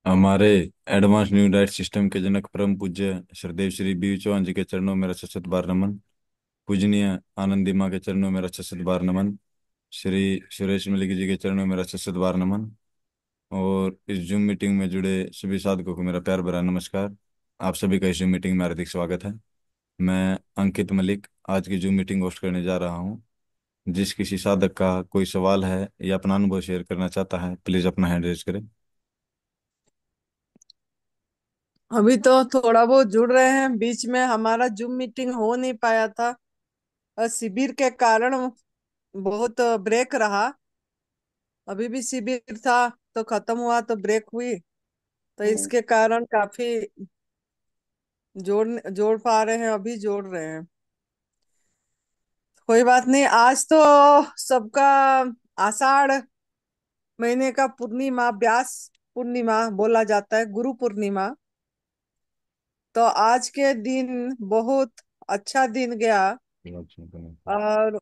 हमारे advance new diet system के जनक परम पूज्य श्रद्धेव श्री बी चौहान जी के चरणों में मेरा शत बार नमन। पूजनीय आनंदी माँ के चरणों में मेरा शत बार नमन। श्री सुरेश मलिक जी के चरणों में मेरा शत बार नमन। और इस जूम मीटिंग में जुड़े सभी साधकों को मेरा प्यार भरा नमस्कार। आप सभी का इस जूम मीटिंग में हार्दिक स्वागत है। मैं अंकित मलिक आज की जूम मीटिंग होस्ट करने जा रहा हूँ। जिस किसी साधक का कोई सवाल है या अपना अनुभव शेयर करना चाहता है, प्लीज अपना हैंड रेज करें। अभी तो थोड़ा बहुत जुड़ रहे हैं। बीच में हमारा जूम मीटिंग हो नहीं पाया था और शिविर के कारण बहुत ब्रेक रहा। अभी भी शिविर था तो खत्म हुआ तो ब्रेक हुई, तो इसके कारण काफी जोड़ जोड़ पा रहे हैं, अभी जोड़ रहे हैं। कोई बात नहीं। आज तो सबका आषाढ़ महीने का पूर्णिमा, व्यास पूर्णिमा बोला जाता है, गुरु पूर्णिमा। तो आज के दिन बहुत अच्छा दिन गया। और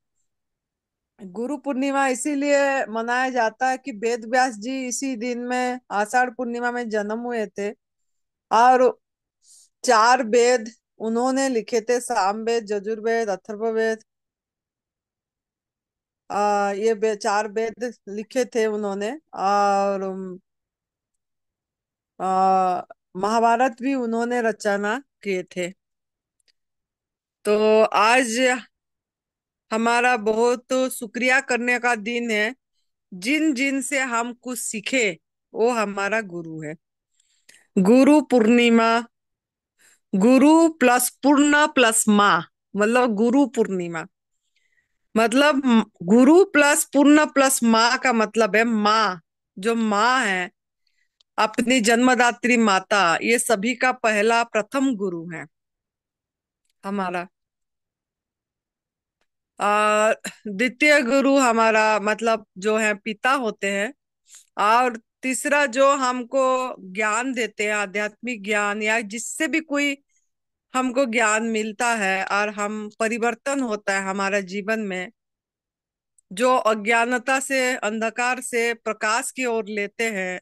गुरु पूर्णिमा इसीलिए मनाया जाता है कि वेद व्यास जी इसी दिन में आषाढ़ पूर्णिमा में जन्म हुए थे। और चार वेद उन्होंने लिखे थे, सामवेद, यजुर्वेद, अथर्ववेद। ये चार वेद लिखे थे उन्होंने। और महाभारत भी उन्होंने रचना किए थे। तो आज हमारा बहुत शुक्रिया करने का दिन है। जिन जिन से हम कुछ सीखे वो हमारा गुरु है। गुरु पूर्णिमा, गुरु प्लस पूर्ण प्लस माँ, मतलब गुरु पूर्णिमा। मतलब गुरु प्लस पूर्ण प्लस माँ का मतलब है माँ। जो माँ है, अपनी जन्मदात्री माता, ये सभी का पहला प्रथम गुरु है हमारा। और द्वितीय गुरु हमारा मतलब जो है पिता होते हैं। और तीसरा जो हमको ज्ञान देते हैं, आध्यात्मिक ज्ञान या जिससे भी कोई हमको ज्ञान मिलता है और हम परिवर्तन होता है हमारा जीवन में, जो अज्ञानता से, अंधकार से प्रकाश की ओर लेते हैं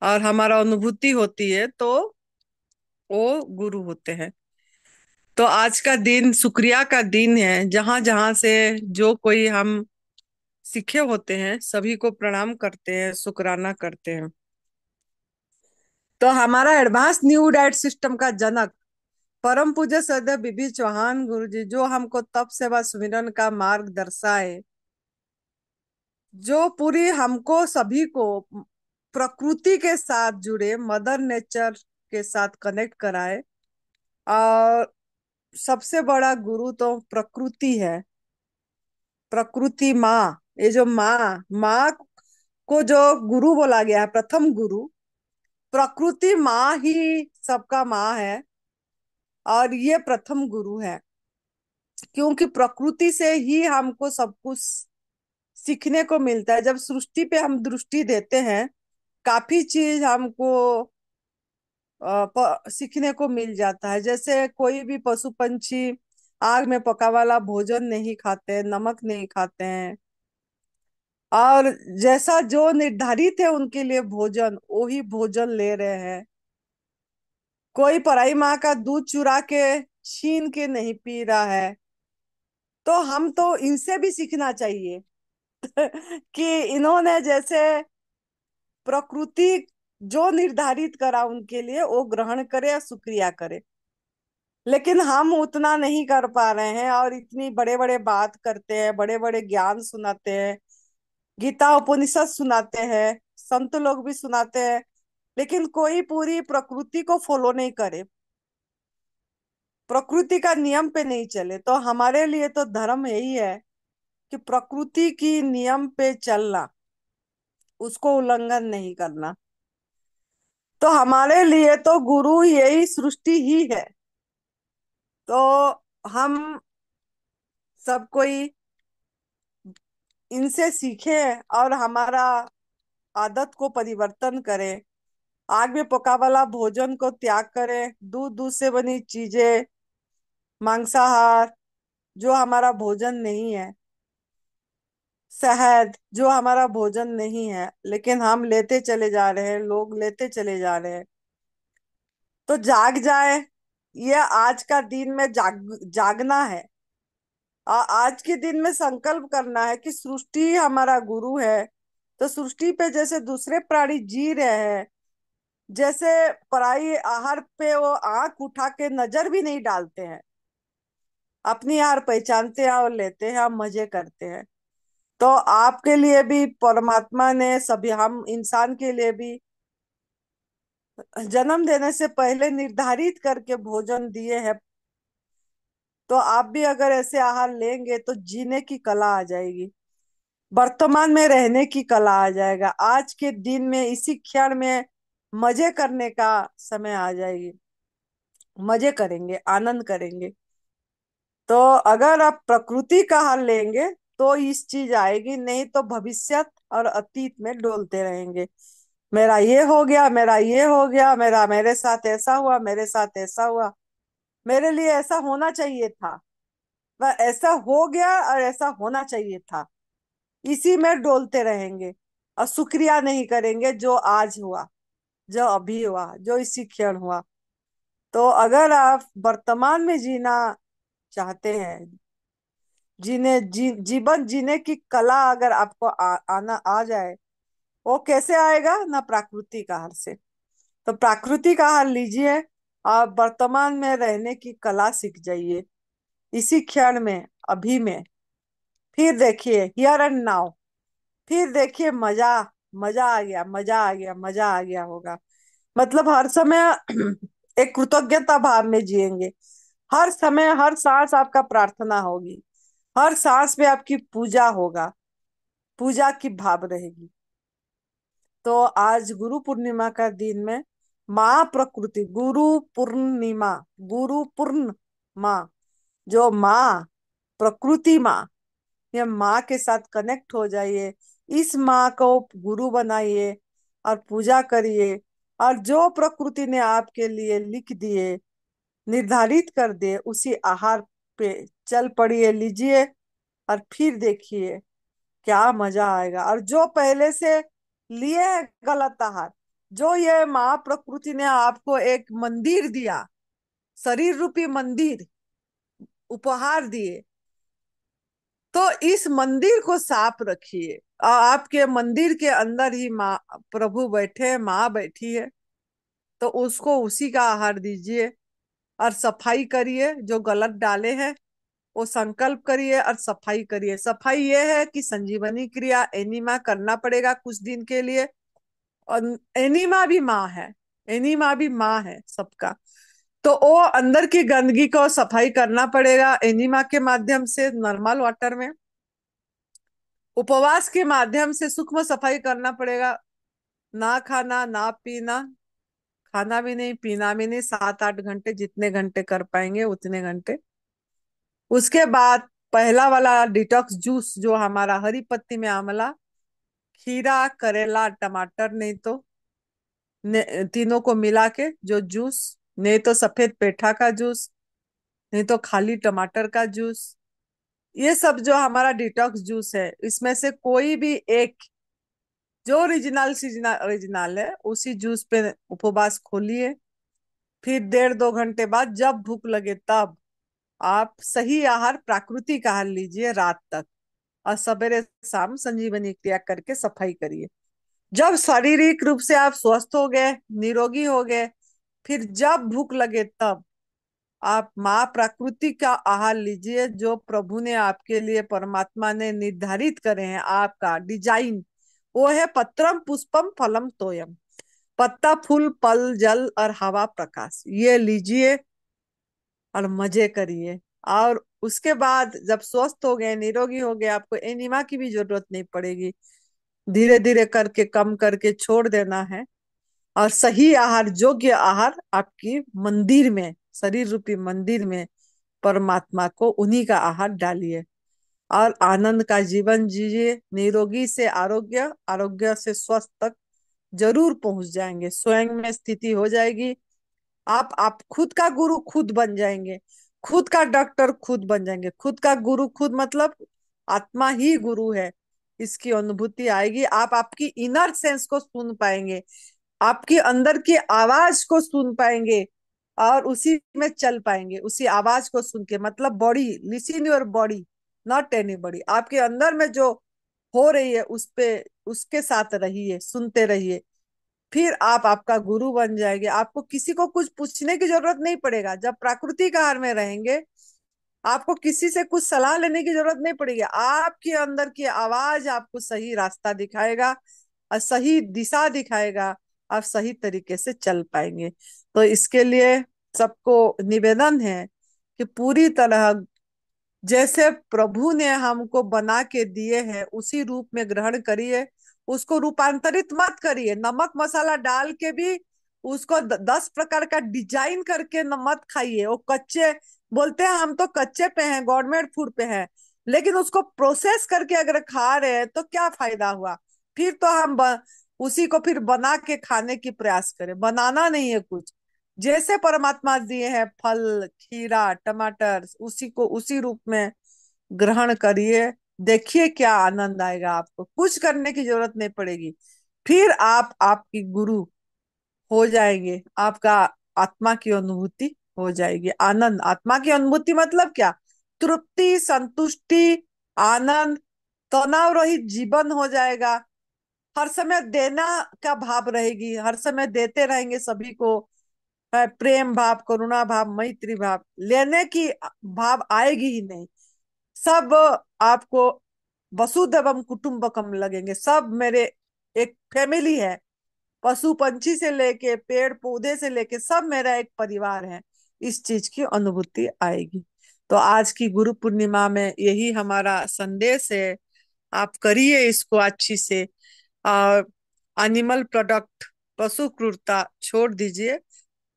और हमारा अनुभूति होती है, तो वो गुरु होते हैं। तो आज का दिन शुक्रिया का दिन है। जहां जहां से जो कोई हम सीखे होते हैं सभी को प्रणाम करते हैं, शुक्राना करते हैं। तो हमारा एडवांस न्यू डाइट सिस्टम का जनक परम पूज्य श्रद्धेय बीबी चौहान गुरु जी, जो हमको तप सेवा सुमिरन का मार्ग दर्शाए, जो पूरी हमको सभी को प्रकृति के साथ जुड़े, मदर नेचर के साथ कनेक्ट कराए। और सबसे बड़ा गुरु तो प्रकृति है, प्रकृति माँ। ये जो माँ माँ को जो गुरु बोला गया है, प्रथम गुरु, प्रकृति माँ ही सबका माँ है। और ये प्रथम गुरु है, क्योंकि प्रकृति से ही हमको सब कुछ सीखने को मिलता है। जब सृष्टि पे हम दृष्टि देते हैं, काफी चीज हमको सीखने को मिल जाता है। जैसे कोई भी पशु पंछी आग में पका वाला भोजन नहीं खाते, नमक नहीं खाते हैं। और जैसा जो निर्धारित है उनके लिए भोजन, वही भोजन ले रहे हैं। कोई पराई माँ का दूध चुरा के, छीन के नहीं पी रहा है। तो हम तो इनसे भी सीखना चाहिए कि इन्होंने जैसे प्रकृति जो निर्धारित करा उनके लिए, वो ग्रहण करे या शुक्रिया करे। लेकिन हम उतना नहीं कर पा रहे हैं और इतनी बड़े बड़े बात करते हैं, बड़े बड़े ज्ञान सुनाते हैं, गीता उपनिषद सुनाते हैं, संत लोग भी सुनाते हैं, लेकिन कोई पूरी प्रकृति को फॉलो नहीं करे, प्रकृति का नियम पे नहीं चले। तो हमारे लिए तो धर्म यही है कि प्रकृति की नियम पे चलना, उसको उल्लंघन नहीं करना। तो हमारे लिए तो गुरु यही सृष्टि ही है। तो हम सब कोई इनसे सीखे और हमारा आदत को परिवर्तन करें। आग में पका वाला भोजन को त्याग करें, दूध दूध से बनी चीजें, मांसाहार जो हमारा भोजन नहीं है, शहद जो हमारा भोजन नहीं है, लेकिन हम लेते चले जा रहे हैं, लोग लेते चले जा रहे हैं। तो जाग जाए। ये आज का दिन में जागना है। आज के दिन में संकल्प करना है कि सृष्टि हमारा गुरु है। तो सृष्टि पे जैसे दूसरे प्राणी जी रहे हैं, जैसे पराई आहार पे वो आंख उठा के नजर भी नहीं डालते हैं, अपनी आहार पहचानते हैं और लेते हैं, हम मजे करते हैं। तो आपके लिए भी परमात्मा ने, सभी हम इंसान के लिए भी जन्म देने से पहले निर्धारित करके भोजन दिए हैं। तो आप भी अगर ऐसे आहार लेंगे तो जीने की कला आ जाएगी, वर्तमान में रहने की कला आ जाएगा, आज के दिन में इसी क्षण में मजे करने का समय आ जाएगी। मजे करेंगे, आनंद करेंगे। तो अगर आप प्रकृति का हाल लेंगे तो इस चीज आएगी, नहीं तो भविष्य और अतीत में डोलते रहेंगे। मेरा ये हो गया, मेरा ये हो गया, मेरे साथ ऐसा हुआ, मेरे साथ ऐसा हुआ, मेरे लिए ऐसा होना चाहिए था, वह ऐसा हो गया और ऐसा होना चाहिए था। इसी में डोलते रहेंगे और शुक्रिया नहीं करेंगे जो आज हुआ, जो अभी हुआ, जो इसी क्षण हुआ। तो अगर आप वर्तमान में जीना चाहते हैं, जीवन जीने की कला अगर आपको आना आ जाए, वो कैसे आएगा ना, प्राकृतिक आहार से। तो प्राकृतिक आहार लीजिए, आप वर्तमान में रहने की कला सीख जाइए, इसी क्षण में, अभी में। फिर देखिए हियर एंड नाउ, फिर देखिए मजा, मजा आ गया, मजा आ गया, मजा आ गया होगा। मतलब हर समय एक कृतज्ञता भाव में जिएंगे। हर समय, हर सांस आपका प्रार्थना होगी, हर सांस में आपकी पूजा होगा, पूजा की भाव रहेगी। तो आज गुरु पूर्णिमा का दिन में माँ प्रकृति, गुरु पूर्णिमा, गुरु पूर्ण माँ, जो माँ, प्रकृति माँ, ये माँ के साथ कनेक्ट हो जाइए। इस माँ को गुरु बनाइए और पूजा करिए। और जो प्रकृति ने आपके लिए लिख दिए, निर्धारित कर दिए, उसी आहार पे चल पड़िए, लीजिए। और फिर देखिए क्या मजा आएगा। और जो पहले से लिए है गलत आहार, जो ये माँ प्रकृति ने आपको एक मंदिर दिया, शरीर रूपी मंदिर उपहार दिए, तो इस मंदिर को साफ रखिए। और आपके मंदिर के अंदर ही माँ प्रभु बैठे, माँ बैठी है, तो उसको उसी का आहार दीजिए। और सफाई करिए, जो गलत डाले हैं वो संकल्प करिए और सफाई करिए। सफाई ये है कि संजीवनी क्रिया, एनिमा करना पड़ेगा कुछ दिन के लिए। और एनिमा भी माँ है, एनिमा भी माँ है सबका। तो वो अंदर की गंदगी को सफाई करना पड़ेगा एनिमा के माध्यम से, नॉर्मल वाटर में। उपवास के माध्यम से सूक्ष्म सफाई करना पड़ेगा। ना खाना, ना पीना, खाना भी नहीं, पीना भी नहीं, 7-8 घंटे, जितने घंटे कर पाएंगे उतने घंटे। उसके बाद पहला वाला डिटॉक्स जूस, जो हमारा हरी पत्ती में आंवला, खीरा, करेला, टमाटर, नहीं तो तीनों को मिला के जो जूस, नहीं तो सफेद पेठा का जूस, नहीं तो खाली टमाटर का जूस, ये सब जो हमारा डिटॉक्स जूस है, इसमें से कोई भी एक जो ओरिजिनल सीजनल ओरिजिनल है, उसी जूस पे उपवास खोलिए। फिर 1.5-2 घंटे बाद जब भूख लगे तब आप सही आहार, प्राकृतिक आहार लीजिए रात तक। और सवेरे शाम संजीवनी क्रिया करके सफाई करिए। जब शारीरिक रूप से आप स्वस्थ हो गए, निरोगी हो गए, फिर जब भूख लगे तब आप माँ प्रकृति का आहार लीजिए, जो प्रभु ने आपके लिए, परमात्मा ने निर्धारित करे हैं। आपका डिजाइन वो है पत्रम पुष्पम फलम तोयम, पत्ता, फूल, फल, जल और हवा, प्रकाश। ये लीजिए और मजे करिए। और उसके बाद जब स्वस्थ हो गए, निरोगी हो गए, आपको एनिमा की भी जरूरत नहीं पड़ेगी। धीरे धीरे करके कम करके छोड़ देना है। और सही आहार, योग्य आहार आपकी मंदिर में, शरीर रूपी मंदिर में परमात्मा को उन्हीं का आहार डालिए। और आनंद का जीवन जीजिए। निरोगी से आरोग्य, आरोग्य से स्वस्थ तक जरूर पहुंच जाएंगे। स्वयं में स्थिति हो जाएगी। आप खुद का गुरु खुद बन जाएंगे, खुद का डॉक्टर खुद बन जाएंगे। खुद का गुरु खुद मतलब आत्मा ही गुरु है। इसकी अनुभूति आएगी। आप आपकी इनर सेंस को सुन पाएंगे, आपकी अंदर की आवाज को सुन पाएंगे, और उसी में चल पाएंगे, उसी आवाज को सुन के। मतलब body, listen your body, not any body. आपके अंदर में जो हो रही है उस पे, उसके साथ रहिए, सुनते रहिए। फिर आप आपका गुरु बन जाएंगे। आपको किसी को कुछ पूछने की जरूरत नहीं पड़ेगा। जब प्राकृतिक आहार में रहेंगे, आपको किसी से कुछ सलाह लेने की जरूरत नहीं पड़ेगी। आपके अंदर की आवाज आपको सही रास्ता दिखाएगा और सही दिशा दिखाएगा। आप सही तरीके से चल पाएंगे। तो इसके लिए सबको निवेदन है कि पूरी तरह जैसे प्रभु ने हमको बना के दिए हैं उसी रूप में ग्रहण करिए। उसको रूपांतरित मत करिए। नमक मसाला डाल के भी उसको 10 प्रकार का डिजाइन करके न मत खाइए। वो कच्चे बोलते हैं, हम तो कच्चे पे हैं, गवर्नमेंट फूड पे हैं, लेकिन उसको प्रोसेस करके अगर खा रहे हैं तो क्या फायदा हुआ। फिर तो हम उसी को फिर बना के खाने की प्रयास करें। बनाना नहीं है कुछ। जैसे परमात्मा दिए हैं फल, खीरा, टमाटर, उसी को उसी रूप में ग्रहण करिए। देखिए क्या आनंद आएगा। आपको कुछ करने की जरूरत नहीं पड़ेगी। फिर आप आपकी गुरु हो जाएंगे। आपका आत्मा की अनुभूति हो जाएगी। आनंद, आत्मा की अनुभूति मतलब क्या? तृप्ति, संतुष्टि, आनंद, तनाव रहित जीवन हो जाएगा। हर समय देना का भाव रहेगी, हर समय देते रहेंगे सभी को। प्रेम भाव, करुणा भाव, मैत्री भाव, लेने की भाव आएगी ही नहीं। सब आपको वसुधैवम कुटुंबकम लगेंगे। सब मेरे एक फैमिली है। पशु पंछी से लेके पेड़ पौधे से लेके सब मेरा एक परिवार है। इस चीज की अनुभूति आएगी। तो आज की गुरु पूर्णिमा में यही हमारा संदेश है। आप करिए इसको अच्छी से। और एनिमल प्रोडक्ट, पशु क्रूरता छोड़ दीजिए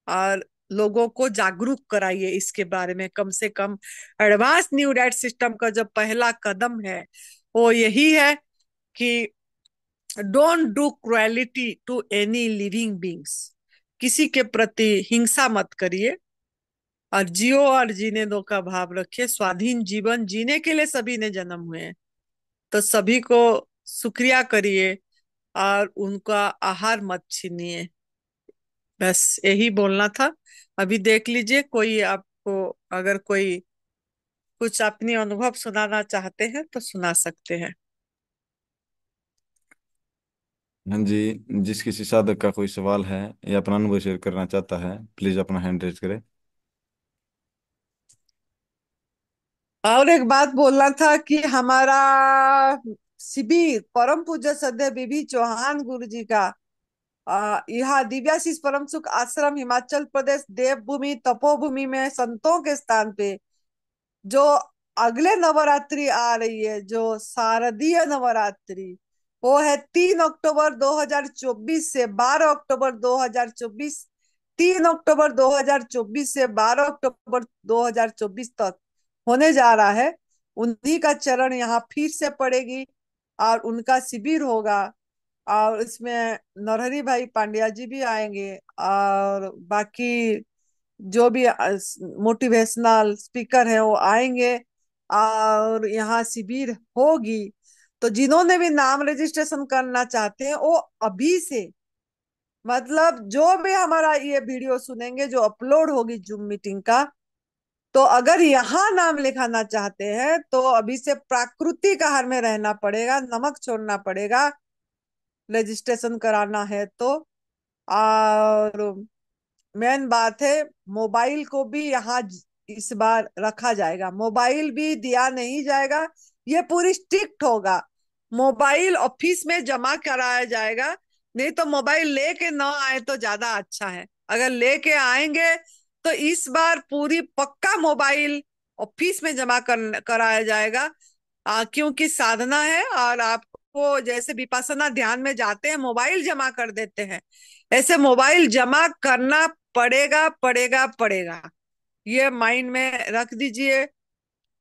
और लोगों को जागरूक कराइए इसके बारे में। कम से कम एडवांस न्यू डाइट सिस्टम का जो पहला कदम है वो यही है कि don't do cruelty to any living beings. किसी के प्रति हिंसा मत करिए और जियो और जीने दो का भाव रखिए। स्वाधीन जीवन जीने के लिए सभी ने जन्म हुए हैं। तो सभी को शुक्रिया करिए और उनका आहार मत छीनिए। बस यही बोलना था। अभी देख लीजिए, कोई आपको अगर कोई कुछ अपनी अनुभव सुनाना चाहते हैं तो सुना सकते हैं। हाँ जी, जिस किसी साधक का कोई सवाल है या अपना अनुभव शेयर करना चाहता है, प्लीज अपना हैंड रेज करें। और एक बात बोलना था कि हमारा शिविर परम पूज्य श्रद्धेय बीबी चौहान गुरु जी का यहाँ दिव्याशीष परम सुख आश्रम, हिमाचल प्रदेश, देवभूमि तपोभूमि में संतों के स्थान पे जो अगले नवरात्रि आ रही है, जो शारदीय नवरात्रि, वो है 3 अक्टूबर 2024 से 12 अक्टूबर 2024। 3 अक्टूबर 2024 से 12 अक्टूबर 2024 तक होने जा रहा है। उन्हीं का चरण यहाँ फिर से पड़ेगी और उनका शिविर होगा। और इसमें नरहरि भाई पांड्या जी भी आएंगे और बाकी जो भी मोटिवेशनल स्पीकर है वो आएंगे और यहाँ शिविर होगी। तो जिन्होंने भी नाम रजिस्ट्रेशन करना चाहते हैं वो अभी से, मतलब जो भी हमारा ये वीडियो सुनेंगे जो अपलोड होगी जूम मीटिंग का, तो अगर यहाँ नाम लिखाना चाहते हैं तो अभी से प्राकृतिक आहार में रहना पड़ेगा, नमक छोड़ना पड़ेगा रजिस्ट्रेशन कराना है तो। और मेन बात है, मोबाइल को भी यहाँ इस बार रखा जाएगा। मोबाइल भी दिया नहीं जाएगा। ये पूरी स्ट्रिक्ट होगा। मोबाइल ऑफिस में जमा कराया जाएगा। नहीं तो मोबाइल लेके ना आए तो ज्यादा अच्छा है। अगर लेके आएंगे तो इस बार पूरी पक्का मोबाइल ऑफिस में जमा कराया जाएगा। क्योंकि साधना है और आपको जैसे विपස්සना ध्यान में जाते हैं मोबाइल जमा कर देते हैं, ऐसे मोबाइल जमा करना पड़ेगा पड़ेगा पड़ेगा। ये माइंड में रख दीजिए।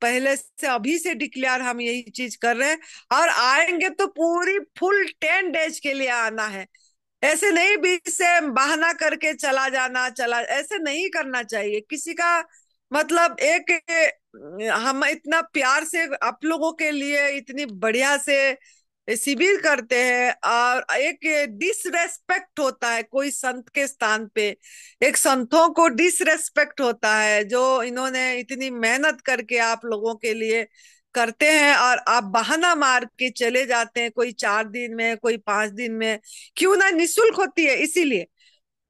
पहले से अभी से डिक्लेयर हम यही चीज कर रहे हैं। और आएंगे तो पूरी फुल 10 डेज के लिए आना है। ऐसे नहीं बीच से बहाना करके चला जाना, चला ऐसे नहीं करना चाहिए किसी का। मतलब एक हम इतना प्यार से आप लोगों के लिए इतनी बढ़िया से शिविर करते हैं, और एक डिसरेस्पेक्ट होता है कोई संत के स्थान पे, एक संतों को डिसरेस्पेक्ट होता है, जो इन्होंने इतनी मेहनत करके आप लोगों के लिए करते हैं, और आप बहाना मार के चले जाते हैं, कोई 4 दिन में, कोई 5 दिन में। क्यों ना निशुल्क होती है, इसीलिए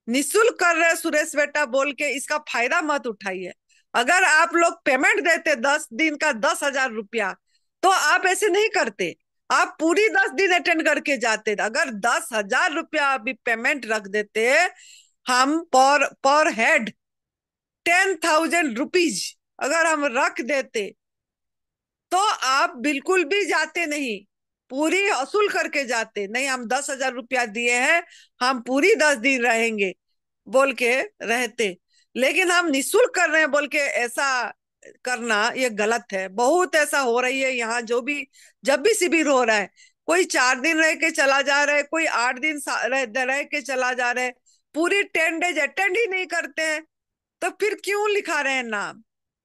निशुल्क कर रहे हैं सुरेश बेटा बोल के इसका फायदा मत उठाइए। अगर आप लोग पेमेंट देते 10 दिन का 10,000 रुपया, तो आप ऐसे नहीं करते, आप पूरी 10 दिन अटेंड करके जाते। अगर 10,000 रुपया अभी पेमेंट रख देते, हम पर पर हेड 10,000 रुपीज अगर हम रख देते, तो आप बिल्कुल भी जाते नहीं, पूरी वसूल करके जाते नहीं। हम 10,000 रुपया दिए हैं, हम पूरी 10 दिन रहेंगे बोल के रहते। लेकिन हम निशुल्क कर रहे हैं बोल के ऐसा करना ये गलत है। बहुत ऐसा हो रही है यहाँ, जो भी जब भी शिविर हो रहा है, कोई 4 दिन रह के चला जा रहा है, कोई 8 दिन रह के चला जा रहा है, पूरी 10 डेज अटेंड ही नहीं करते हैं। तो फिर क्यों लिखा रहे हैं नाम?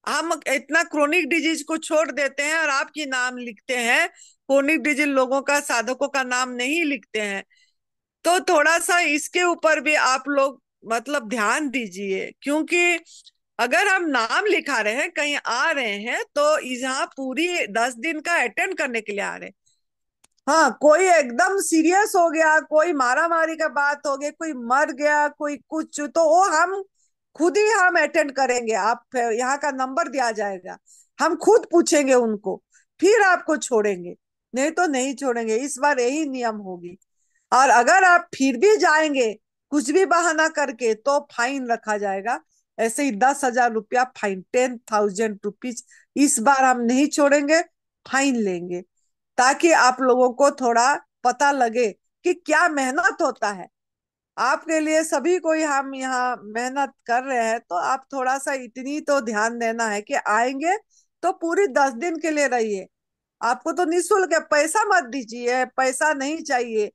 हम इतना क्रोनिक डिजीज को छोड़ देते हैं और आपकी नाम लिखते हैं, क्रोनिक डिजीज लोगों का, साधकों का नाम नहीं लिखते हैं। तो थोड़ा सा इसके ऊपर भी आप लोग मतलब ध्यान दीजिए, क्योंकि अगर हम नाम लिखा रहे हैं, कहीं आ रहे हैं, तो यहाँ पूरी 10 दिन का अटेंड करने के लिए आ रहे हैं। हाँ, कोई एकदम सीरियस हो गया, कोई मारा मारी का बात हो गई, कोई मर गया, कोई कुछ, तो वो हम खुद ही हम अटेंड करेंगे। आप यहाँ का नंबर दिया जाएगा, हम खुद पूछेंगे उनको, फिर आपको छोड़ेंगे, नहीं तो नहीं छोड़ेंगे। इस बार यही नियम होगी। और अगर आप फिर भी जाएंगे कुछ भी बहाना करके, तो फाइन रखा जाएगा, ऐसे ही 10,000 रुपया फाइन, 10,000 रुपीज। इस बार हम नहीं छोड़ेंगे, फाइन लेंगे, ताकि आप लोगों को थोड़ा पता लगे कि क्या मेहनत होता है। आपके लिए सभी कोई हम यहाँ मेहनत कर रहे हैं, तो आप थोड़ा सा इतनी तो ध्यान देना है कि आएंगे तो पूरी 10 दिन के लिए रहिए। आपको तो निःशुल्क है, पैसा मत दीजिए, पैसा नहीं चाहिए,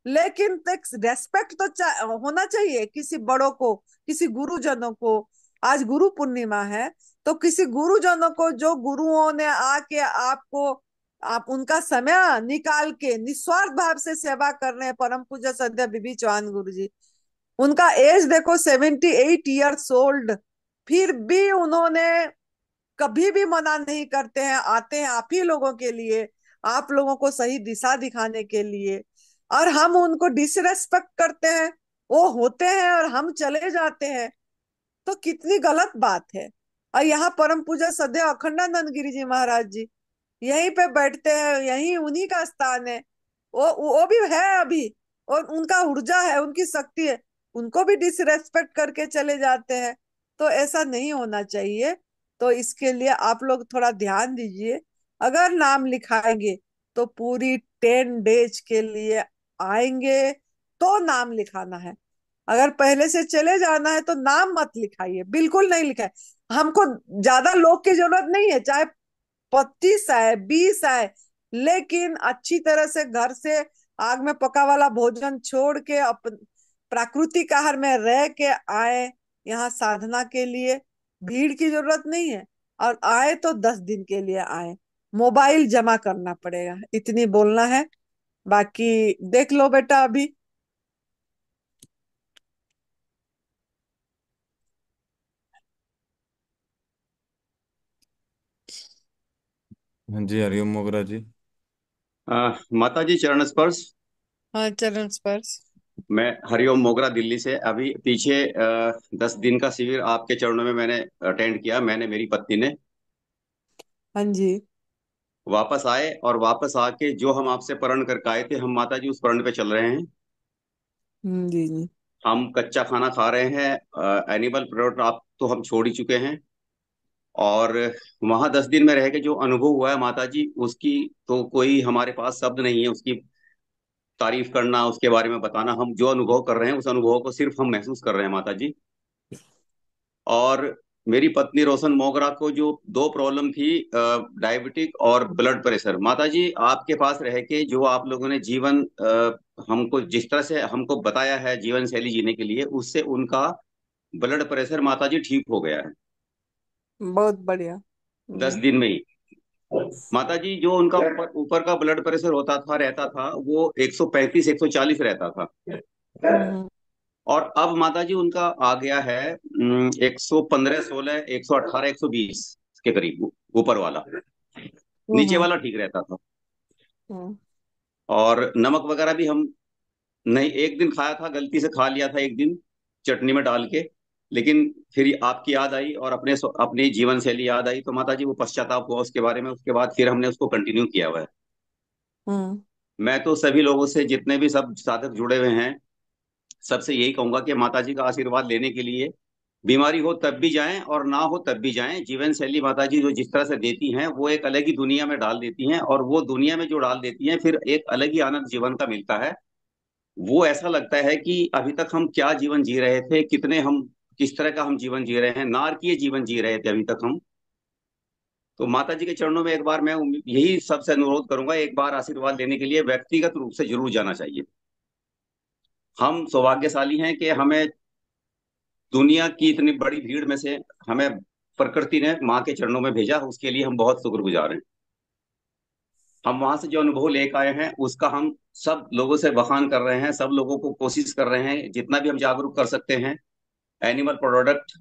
लेकिन एक रेस्पेक्ट तो होना चाहिए किसी बड़ों को, किसी गुरुजनों को। आज गुरु पूर्णिमा है, तो किसी गुरुजनों को, जो गुरुओं ने आके आपको, आप उनका समय निकाल के निस्वार्थ भाव से सेवा कर रहे हैं, परम पूज्य सद्य बीबी चौहान गुरु जी। उनका एज देखो, 78 ईयर्स ओल्ड, फिर भी उन्होंने कभी भी मना नहीं करते हैं, आते हैं आप ही लोगों के लिए, आप लोगों को सही दिशा दिखाने के लिए। और हम उनको डिसरेस्पेक्ट करते हैं, वो होते हैं और हम चले जाते हैं, तो कितनी गलत बात है। और यहाँ परम पूज्य सदैव अखंडानंद गिरी जी महाराज जी यहीं पे बैठते हैं, यहीं उन्हीं का स्थान है। वो भी है अभी, और उनका ऊर्जा है, उनकी शक्ति है, उनको भी डिसरेस्पेक्ट करके चले जाते हैं। तो ऐसा नहीं होना चाहिए। तो इसके लिए आप लोग थोड़ा ध्यान दीजिए। अगर नाम लिखाएंगे तो पूरी 10 डेज के लिए आएंगे, तो नाम लिखाना है। अगर पहले से चले जाना है तो नाम मत लिखाइए, बिल्कुल नहीं लिखाए। हमको ज्यादा लोग की जरूरत नहीं है, चाहे 25 आए, 20 आए, लेकिन अच्छी तरह से घर से आग में पका वाला भोजन छोड़ के प्राकृतिक आहार में रह के आए यहाँ साधना के लिए। भीड़ की जरूरत नहीं है, और आए तो 10 दिन के लिए आए। मोबाइल जमा करना पड़ेगा, इतनी बोलना है। बाकी देख लो बेटा अभी। हाँ जी, हरिओम मोगरा जी। माता जी चरण स्पर्श। हाँ, चरण स्पर्श। मैं हरिओम मोगरा दिल्ली से। अभी पीछे 10 दिन का शिविर आपके चरणों में मैंने अटेंड किया, मैंने, मेरी पत्नी ने। हाँ जी। वापस आए और वापस आके जो हम आपसे प्रण करके आए थे, हम माता जी उस प्रण पे चल रहे हैं। जी जी। हम कच्चा खाना खा रहे हैं, एनिमल प्रोडक्ट आप तो हम छोड़ ही चुके हैं। और वहां 10 दिन में रह के जो अनुभव हुआ है माता जी, उसकी तो कोई हमारे पास शब्द नहीं है, उसकी तारीफ करना, उसके बारे में बताना। हम जो अनुभव कर रहे हैं उस अनुभव को सिर्फ हम महसूस कर रहे हैं माता जी। और मेरी पत्नी रोशन मोगरा को जो दो प्रॉब्लम थी, डायबिटिक और ब्लड प्रेशर, माता जी आपके पास रह के जो आप लोगों ने जीवन हमको जिस तरह से हमको बताया है जीवन शैली जीने के लिए, उससे उनका ब्लड प्रेशर माता जी ठीक हो गया है बहुत बढ़िया। 10 दिन में ही। माता जी, जो उनका ऊपर ऊपर का ब्लड प्रेशर होता था रहता था, वो 135 140 रहता था। हम्म। और अब माता जी उनका आ गया है 115 16 118 120 के करीब, ऊपर वाला। नीचे हम्म। वाला ठीक रहता था। हम्म। और नमक वगैरह भी हम नहीं, एक दिन खाया था, गलती से खा लिया था एक दिन चटनी में डाल के। लेकिन फिर आपकी याद आई और अपनी जीवन शैली याद आई, तो माता जी वो पश्चाताप हुआ उसके बारे में। उसके बाद फिर हमने उसको कंटिन्यू किया हुआ है। हम्म। मैं तो सभी लोगों से, जितने भी सब साधक जुड़े हुए हैं, सबसे यही कहूंगा कि माता जी का आशीर्वाद लेने के लिए बीमारी हो तब भी जाएं और ना हो तब भी जाएं। जीवन शैली माता जी जो जिस तरह से देती हैं, वो एक अलग ही दुनिया में डाल देती हैं। और वो दुनिया में जो डाल देती हैं, फिर एक अलग ही आनंद जीवन का मिलता है। वो ऐसा लगता है कि अभी तक हम क्या जीवन जी रहे थे, कितने हम, किस तरह का हम जीवन जी रहे हैं, नारकीय जीवन जी रहे थे अभी तक हम। तो माता जी के चरणों में एक बार मैं यही सबसे अनुरोध करूंगा, एक बार आशीर्वाद लेने के लिए व्यक्तिगत रूप से जरूर जाना चाहिए। हम सौभाग्यशाली हैं कि हमें दुनिया की इतनी बड़ी भीड़ में से हमें प्रकृति ने माँ के चरणों में भेजा, उसके लिए हम बहुत शुक्रगुजार हैं। हम वहां से जो अनुभव लेकर आए हैं, उसका हम सब लोगों से बखान कर रहे हैं, सब लोगों को कोशिश कर रहे हैं जितना भी हम जागरूक कर सकते हैं। एनिमल प्रोडक्ट,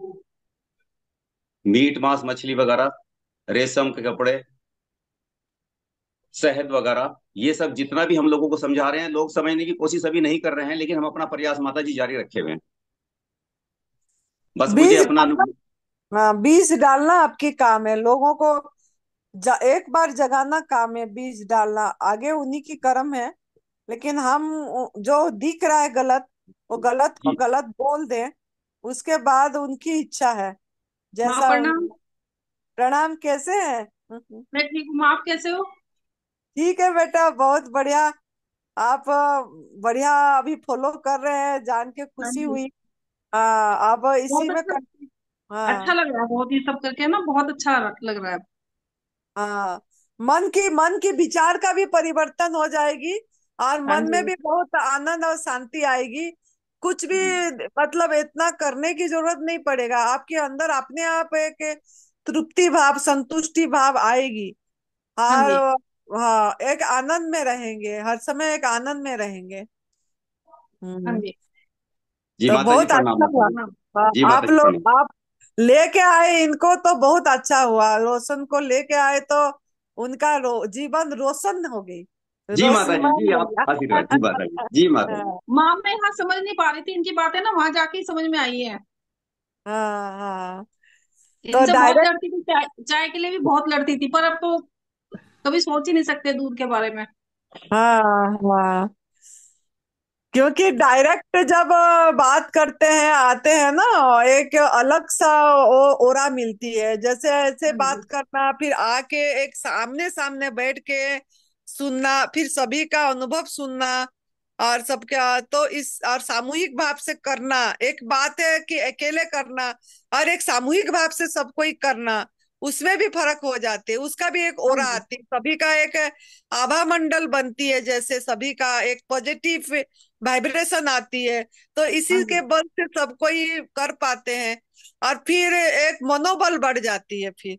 मीट मांस मछली वगैरह, रेशम के कपड़े, शहद वगैरह, ये सब जितना भी हम लोगों को समझा रहे हैं, लोग समझने की कोशिश अभी नहीं कर रहे हैं, लेकिन हम अपना प्रयास माता जी जारी रखे हुए हैं। बस मुझे बीज अपना डालना। हाँ, बीज डालना आपकी काम है, लोगों को एक बार जगाना काम है, बीज डालना आगे उन्हीं की कर्म है। लेकिन हम जो दिख रहा है गलत, वो गलत को जी गलत बोल दें, उसके बाद उनकी इच्छा है माँ जैसा प्रणाम। प्रणाम। कैसे हैं? मैं ठीक हूँ, माँ आप कैसे हो? ठीक है बेटा, बहुत बढ़िया। आप बढ़िया अभी फॉलो कर रहे हैं, जान के हाँ खुशी जी। हुई। हाँ, अब इसी बहुत में अच्छा। अच्छा हाँ। लग रहा है, बहुत, ये सब करके ना बहुत अच्छा लग रहा है। हाँ, मन की विचार का भी परिवर्तन हो जाएगी, और हाँ मन में जी। भी बहुत आनंद और शांति आएगी। कुछ भी मतलब इतना करने की जरूरत नहीं पड़ेगा, आपके अंदर अपने आप एक तृप्ति भाव, संतुष्टि भाव आएगी। हाँ जी। और हाँ, एक आनंद में रहेंगे, हर समय एक आनंद में रहेंगे। हाँ हम्म। जी। जी तो माता जी बहुत प्रणाम, अच्छा माता हुआ। जी। प्रणाम। हाँ, जी माता आप जी प्रणाम। लोग आप लेके आए इनको तो बहुत अच्छा हुआ, रोशन को लेके आए तो उनका जीवन रोशन हो गई, जी माता जी, रोशनमय जी हो आप गया। आशीर्वाद, जी माता जी, जी माता जी। हाँ। माँ मैं यहाँ समझ नहीं पा रही थी इनकी बातें ना, वहां जाके ही समझ में आई है। हाँ। हाँ, तो इनसे बहुत डायरेक्ट। लड़ती थी, चाय चाय के लिए भी बहुत लड़ती थी, पर अब तो कभी सोच ही नहीं सकते दूध के बारे में। हाँ। हाँ, क्योंकि डायरेक्ट जब बात करते हैं, आते हैं ना, एक अलग सा ओरा मिलती है, जैसे ऐसे हाँ बात जी। करना, फिर आके एक सामने सामने बैठ के सुनना, फिर सभी का अनुभव सुनना, और सबका तो इस और सामूहिक भाव से करना। एक बात है कि अकेले करना, और एक सामूहिक भाव से सबको ही करना, उसमें भी फर्क हो जाते हैं, उसका भी एक हाँ ओरा जी। आती है, सभी का एक आभा मंडल बनती है, जैसे सभी का एक पॉजिटिव वाइब्रेशन आती है। तो हाँ इसी के जी। बल से सबको ही कर पाते हैं, और फिर एक मनोबल बढ़ जाती है फिर।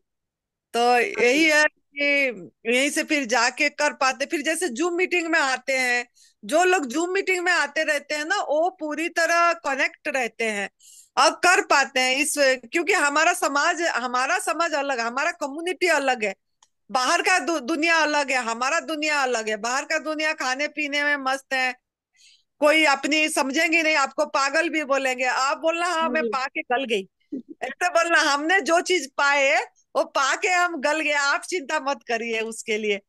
तो हाँ यही जी। है कि यहीं से फिर जाके कर पाते। फिर जैसे जूम मीटिंग में आते हैं, जो लोग जूम मीटिंग में आते रहते हैं ना, वो पूरी तरह कनेक्ट रहते हैं और कर पाते हैं इस, क्योंकि हमारा समाज अलग है, हमारा कम्युनिटी अलग है, बाहर का दुनिया अलग है, हमारा दुनिया अलग है। बाहर का दुनिया खाने पीने में मस्त है, कोई अपनी समझेंगे नहीं, आपको पागल भी बोलेंगे, आप बोलना हाँ हाँ मैं जी। पा के गल गई, ऐसे बोलना हमने जो चीज पाए वो पा के हम गल गए, आप चिंता मत करिए उसके लिए।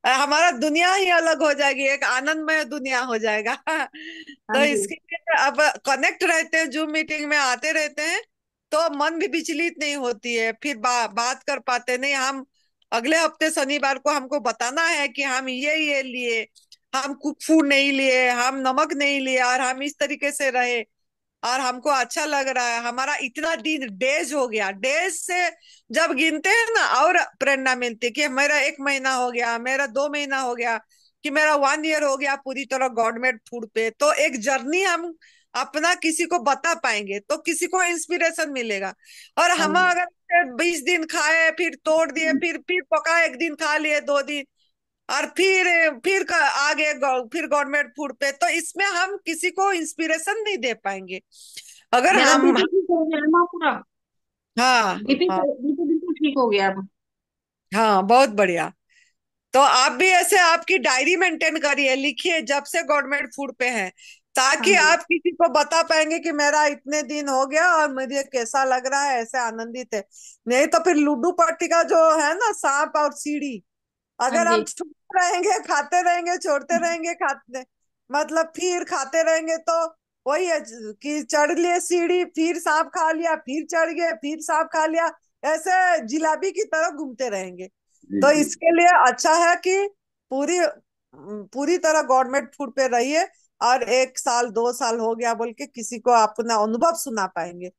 हमारा दुनिया ही अलग हो जाएगी, एक आनंदमय दुनिया हो जाएगा। हाँ तो जी। इसके लिए अब कनेक्ट रहते हैं, जूम मीटिंग में आते रहते हैं, तो मन भी विचलित नहीं होती है, फिर बात कर पाते नहीं हम। अगले हफ्ते शनिवार को हमको बताना है कि हम ये लिए, हम कुक फूड नहीं लिए, हम नमक नहीं लिए, और हम इस तरीके से रहे, और हमको अच्छा लग रहा है, हमारा इतना दिन डेज हो गया। डेज से जब गिनते हैं ना, और प्रेरणा मिलती है कि मेरा 1 महीना हो गया, मेरा 2 महीना हो गया, कि मेरा 1 ईयर हो गया पूरी तरह गॉडमेड फूड पे। तो एक जर्नी हम अपना किसी को बता पाएंगे तो किसी को इंस्पिरेशन मिलेगा। और हाँ हम जी। अगर 20 दिन खाए, फिर तोड़ दिए, फिर पका, एक दिन खा लिए, 2 दिन, और आ गए फिर गवर्नमेंट फूड पे, तो इसमें हम किसी को इंस्पिरेशन नहीं दे पाएंगे। अगर मेरा हम, बीपी ठीक हो गया ना पूरा। हाँ, बीपी हाँ, बीपी बिल्कुल ठीक हो गया अब। हाँ, बहुत बढ़िया। तो आप भी ऐसे आपकी डायरी मेंटेन करिए, लिखिए जब से गवर्नमेंट फूड पे है, हाँ ताकि जी। आप किसी को बता पाएंगे कि मेरा इतने दिन हो गया और मुझे कैसा लग रहा है, ऐसे आनंदित है। नहीं तो फिर लूडो पट्टी का जो है ना, सांप और सीढ़ी, हाँ अगर हम जी। छोड़ते रहेंगे, खाते रहेंगे, छोड़ते रहेंगे, खाते, मतलब फिर खाते रहेंगे, तो वही है कि चढ़ लिए सीढ़ी, फिर सांप खा लिया, फिर चढ़ गए, फिर सांप खा लिया, ऐसे जिलाबी की तरह घूमते रहेंगे। जी तो जी। इसके लिए अच्छा है कि पूरी पूरी तरह गवर्नमेंट फूड पे रहिए, और 1 साल 2 साल हो गया बोल के किसी को अपना अनुभव सुना पाएंगे,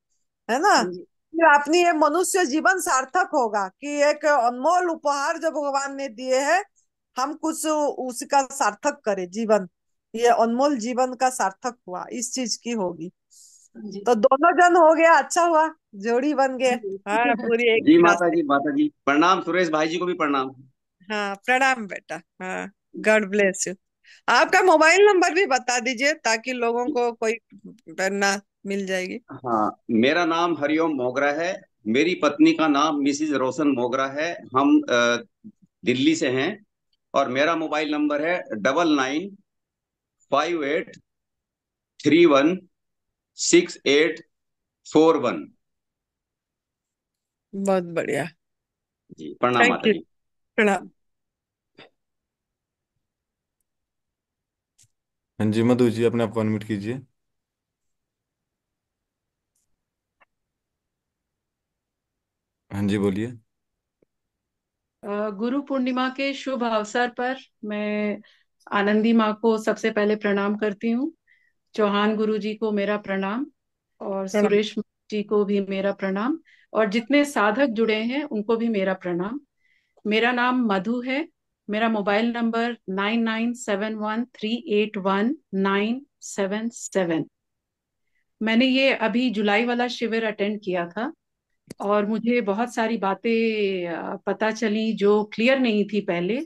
है ना। हाँ जी। फिर अपनी ये मनुष्य जीवन सार्थक होगा कि एक अनमोल उपहार जो भगवान ने दिए है, हम कुछ उसका सार्थक करें जीवन, ये अनमोल जीवन का सार्थक हुआ, इस चीज की होगी। हाँ जी। तो दोनों जन हो गया, अच्छा हुआ, जोड़ी बन गए। हाँ जी। हाँ, पूरी एक जी ही माता रास्ते। जी, माता जी प्रणाम, सुरेश भाई जी को भी प्रणाम। हाँ, प्रणाम बेटा। हाँ, गॉड ब्लेस यू। आपका मोबाइल नंबर भी बता दीजिए ताकि लोगों को कोई प्रेरणा मिल जाएगी। हाँ, मेरा नाम हरिओम मोगरा है। मेरी पत्नी का नाम मिसिज रोशन मोगरा है। हम दिल्ली से हैं। और मेरा मोबाइल नंबर है 9958316841। बहुत बढ़िया। जी प्रणाम थैंक माता यू। जी। प्रणाम। हाँ जी, मधु जी अपने आप को अनम्यूट कीजिए। हाँ जी, बोलिए। गुरु पूर्णिमा के शुभ अवसर पर मैं आनंदी माँ को सबसे पहले प्रणाम करती हूँ। चौहान गुरु जी को मेरा प्रणाम, और प्रणाम। सुरेश जी को भी मेरा प्रणाम, और जितने साधक जुड़े हैं उनको भी मेरा प्रणाम। मेरा नाम मधु है। मेरा मोबाइल नंबर 9971381977। मैंने ये अभी जुलाई वाला शिविर अटेंड किया था, और मुझे बहुत सारी बातें पता चली जो क्लियर नहीं थी पहले।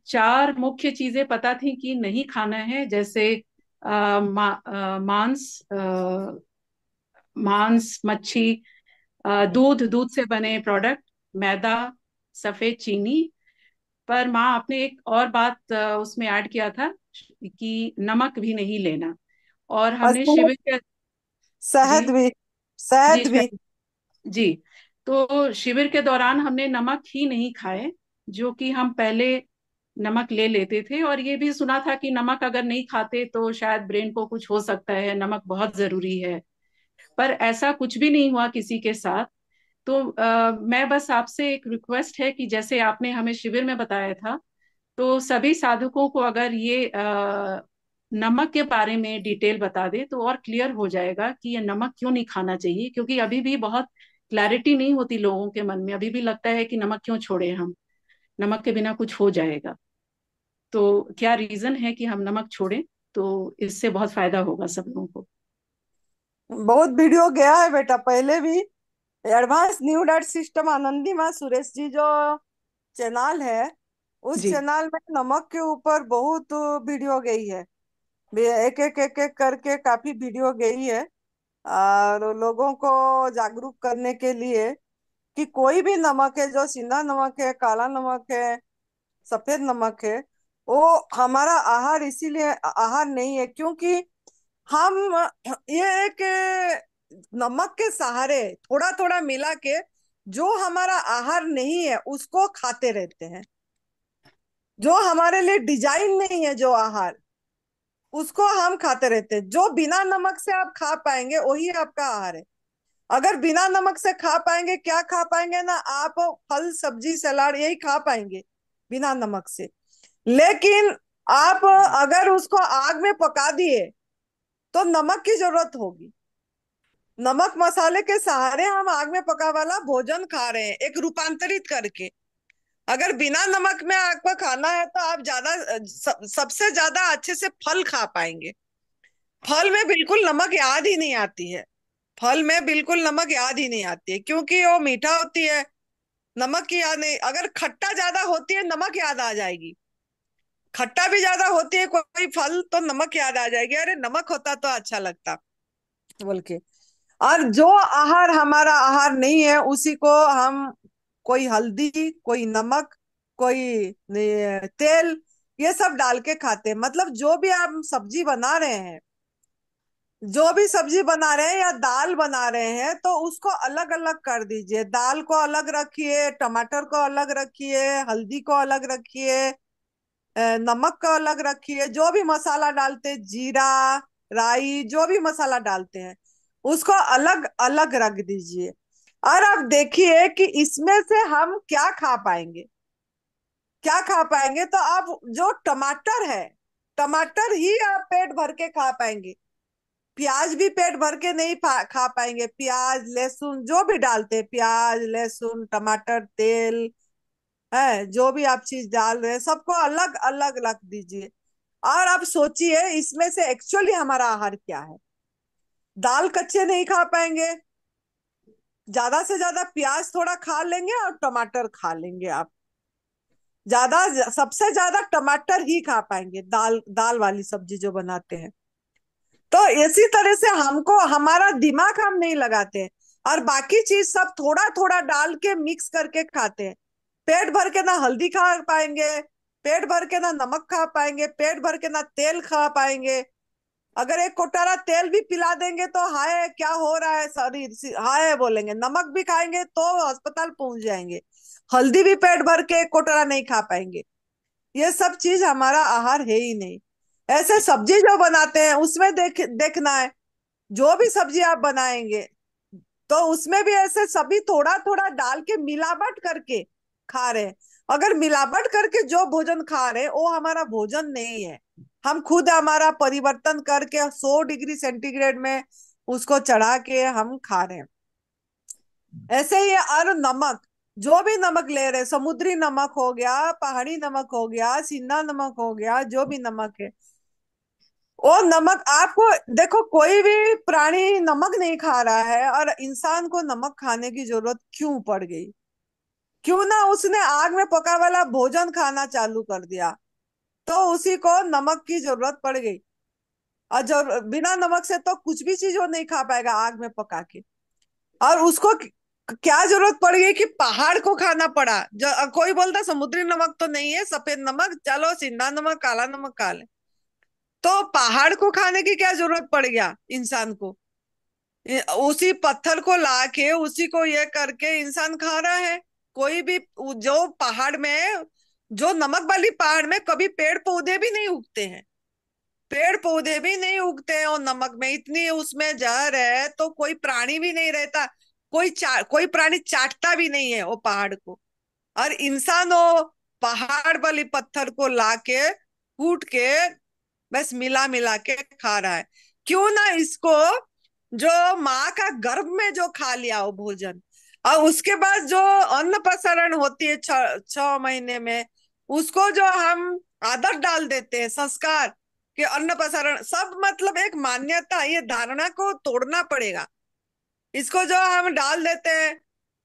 4 मुख्य चीजें पता थी कि नहीं खाना है, जैसे मांस, मच्छी, दूध, दूध से बने प्रोडक्ट, मैदा, सफेद चीनी। पर माँ आपने एक और बात उसमें ऐड किया था कि नमक भी नहीं लेना। और और हमने शिविर के, जी, शहद भी, जी, शहद भी। जी, तो शिविर के दौरान हमने नमक ही नहीं खाए, जो कि हम पहले नमक ले लेते थे। और ये भी सुना था कि नमक अगर नहीं खाते तो शायद ब्रेन को कुछ हो सकता है, नमक बहुत जरूरी है। पर ऐसा कुछ भी नहीं हुआ किसी के साथ। तो मैं बस आपसे एक रिक्वेस्ट है कि जैसे आपने हमें शिविर में बताया था, तो सभी साधकों को अगर ये नमक के बारे में डिटेल बता दे तो और क्लियर हो जाएगा कि ये नमक क्यों नहीं खाना चाहिए, क्योंकि अभी भी बहुत क्लैरिटी नहीं होती लोगों के मन में। अभी भी लगता है कि नमक क्यों छोड़े हम, नमक के बिना कुछ हो जाएगा। तो क्या रीजन है कि हम नमक छोड़ें, तो इससे बहुत फायदा होगा सब लोगों को। बहुत वीडियो गया है बेटा पहले भी। Advance new diet system Anandi माँ सुरेश जी जो चैनल है, उस जी, चैनल में नमक के ऊपर बहुत वीडियो गई है। एक एक करके काफी वीडियो गई है, और लोगों को जागरूक करने के लिए कि कोई भी नमक है, जो सिंधा नमक है, काला नमक है, सफेद नमक है, वो हमारा आहार इसीलिए आहार नहीं है क्योंकि हम ये एक नमक के सहारे थोड़ा थोड़ा मिला के जो हमारा आहार नहीं है उसको खाते रहते हैं। जो हमारे लिए डिजाइन नहीं है जो आहार, उसको हम खाते रहते हैं। जो बिना नमक से आप खा पाएंगे वही आपका आहार है। अगर बिना नमक से खा पाएंगे, क्या खा पाएंगे ना, आप फल सब्जी सलाद यही खा पाएंगे बिना नमक से। लेकिन आप अगर उसको आग में पका दिए तो नमक की जरूरत होगी। नमक मसाले के सहारे हम आग में पका वाला भोजन खा रहे हैं, एक रूपांतरित करके। अगर बिना नमक में आपको खाना है तो आप ज्यादा सबसे ज्यादा अच्छे से फल खा पाएंगे। फल में बिल्कुल नमक याद ही नहीं आती है। फल में बिल्कुल नमक याद ही नहीं आती है, क्योंकि वो मीठा होती है। नमक की याद नहीं, अगर खट्टा ज्यादा होती है नमक याद आ जाएगी। खट्टा भी ज्यादा होती है कोई फल तो नमक याद आ जाएगी, अरे नमक होता तो अच्छा लगता बोल के। और जो आहार हमारा आहार नहीं है उसी को हम कोई हल्दी, कोई नमक, कोई तेल, ये सब डाल के खाते हैं। मतलब जो भी आप सब्जी बना रहे हैं, जो भी सब्जी बना रहे हैं या दाल बना रहे हैं, तो उसको अलग अलग कर दीजिए। दाल को अलग रखिए, टमाटर को अलग रखिए, हल्दी को अलग रखिए, नमक को अलग रखिए। जो भी मसाला डालते, जीरा, राई, जो भी मसाला डालते हैं उसको अलग अलग रख दीजिए। और अब देखिए कि इसमें से हम क्या खा पाएंगे, क्या खा पाएंगे। तो आप जो टमाटर है, टमाटर ही आप पेट भर के खा पाएंगे। प्याज भी पेट भर के नहीं खा पाएंगे। प्याज, लहसुन जो भी डालते हैं, प्याज, लहसुन, टमाटर, तेल है, जो भी आप चीज डाल रहे हैं सबको अलग अलग रख दीजिए। और आप सोचिए इसमें से एक्चुअली हमारा आहार क्या है। दाल कच्चे नहीं खा पाएंगे, ज्यादा से ज्यादा प्याज थोड़ा खा लेंगे और टमाटर खा लेंगे। आप ज्यादा, सबसे ज्यादा टमाटर ही खा पाएंगे दाल, दाल वाली सब्जी जो बनाते हैं। तो इसी तरह से हमको हमारा दिमाग हम नहीं लगाते हैं, और बाकी चीज सब थोड़ा थोड़ा डाल के मिक्स करके खाते हैं। पेट भर के ना हल्दी खा पाएंगे, पेट भर के ना नमक खा पाएंगे, पेट भर के ना तेल खा पाएंगे। अगर एक कोटारा तेल भी पिला देंगे तो हाय क्या हो रहा है शरीर, हाय बोलेंगे। नमक भी खाएंगे तो अस्पताल पहुंच जाएंगे। हल्दी भी पेट भर के एक कोटारा नहीं खा पाएंगे। ये सब चीज हमारा आहार है ही नहीं। ऐसे सब्जी जो बनाते हैं उसमें देखना है, जो भी सब्जी आप बनाएंगे तो उसमें भी ऐसे सभी थोड़ा थोड़ा डाल के मिलावट करके खा रहे हैं। अगर मिलावट करके जो भोजन खा रहे हैं वो हमारा भोजन नहीं है। हम खुद हमारा परिवर्तन करके 100 डिग्री सेंटीग्रेड में उसको चढ़ा के हम खा रहे हैं। ऐसे ही और नमक, जो भी नमक ले रहे, समुद्री नमक हो गया, पहाड़ी नमक हो गया, सिन्ना नमक हो गया, जो भी नमक है वो नमक आपको देखो, कोई भी प्राणी नमक नहीं खा रहा है और इंसान को नमक खाने की जरूरत क्यों पड़ गई। क्यों ना उसने आग में पका वाला भोजन खाना चालू कर दिया, तो उसी को नमक की जरूरत पड़ गई। और बिना नमक से तो कुछ भी चीज वो नहीं खा पाएगा आग में पका के। और उसको क्या जरूरत पड़ गई कि पहाड़ को खाना पड़ा। कोई बोलता समुद्री नमक तो नहीं है, सफेद नमक, चलो सिंधा नमक, काला नमक खा ले। तो पहाड़ को खाने की क्या जरूरत पड़ गया इंसान को। उसी पत्थर को लाके उसी को ये करके इंसान खा रहा है। कोई भी जो पहाड़ में, जो नमक वाली पहाड़ में कभी पेड़ पौधे भी नहीं उगते हैं, पेड़ पौधे भी नहीं उगते हैं, और नमक में इतनी उसमें जहर है तो कोई प्राणी भी नहीं रहता। कोई प्राणी चाटता भी नहीं है वो पहाड़ को। और इंसान वो पहाड़ वाली पत्थर को लाके कूट के बस मिला मिला के खा रहा है। क्यों ना इसको, जो माँ का गर्भ में जो खा लिया वो भोजन, और उसके बाद जो अन्न प्रसारण होती है 6 महीने में, उसको जो हम आदत डाल देते हैं, संस्कार कि अन्न प्रसारण सब, मतलब एक मान्यता, ये धारणा को तोड़ना पड़ेगा। इसको जो हम डाल देते हैं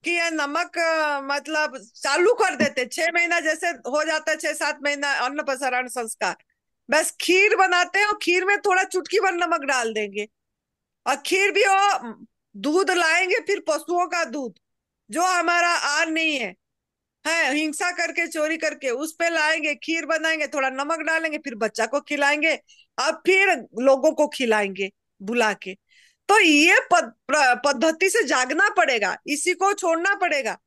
कि ये नमक, मतलब चालू कर देते 6 महीना जैसे हो जाता है, 6-7 महीना अन्न प्रसारण संस्कार। बस खीर बनाते हैं और खीर में थोड़ा चुटकी भर नमक डाल देंगे। और खीर भी वो दूध लाएंगे, फिर पशुओं का दूध जो हमारा आर नहीं है हिंसा करके चोरी करके उस पे लाएंगे, खीर बनाएंगे, थोड़ा नमक डालेंगे, फिर बच्चा को खिलाएंगे, अब फिर लोगों को खिलाएंगे बुला के। तो ये पद्धति से जागना पड़ेगा, इसी को छोड़ना पड़ेगा।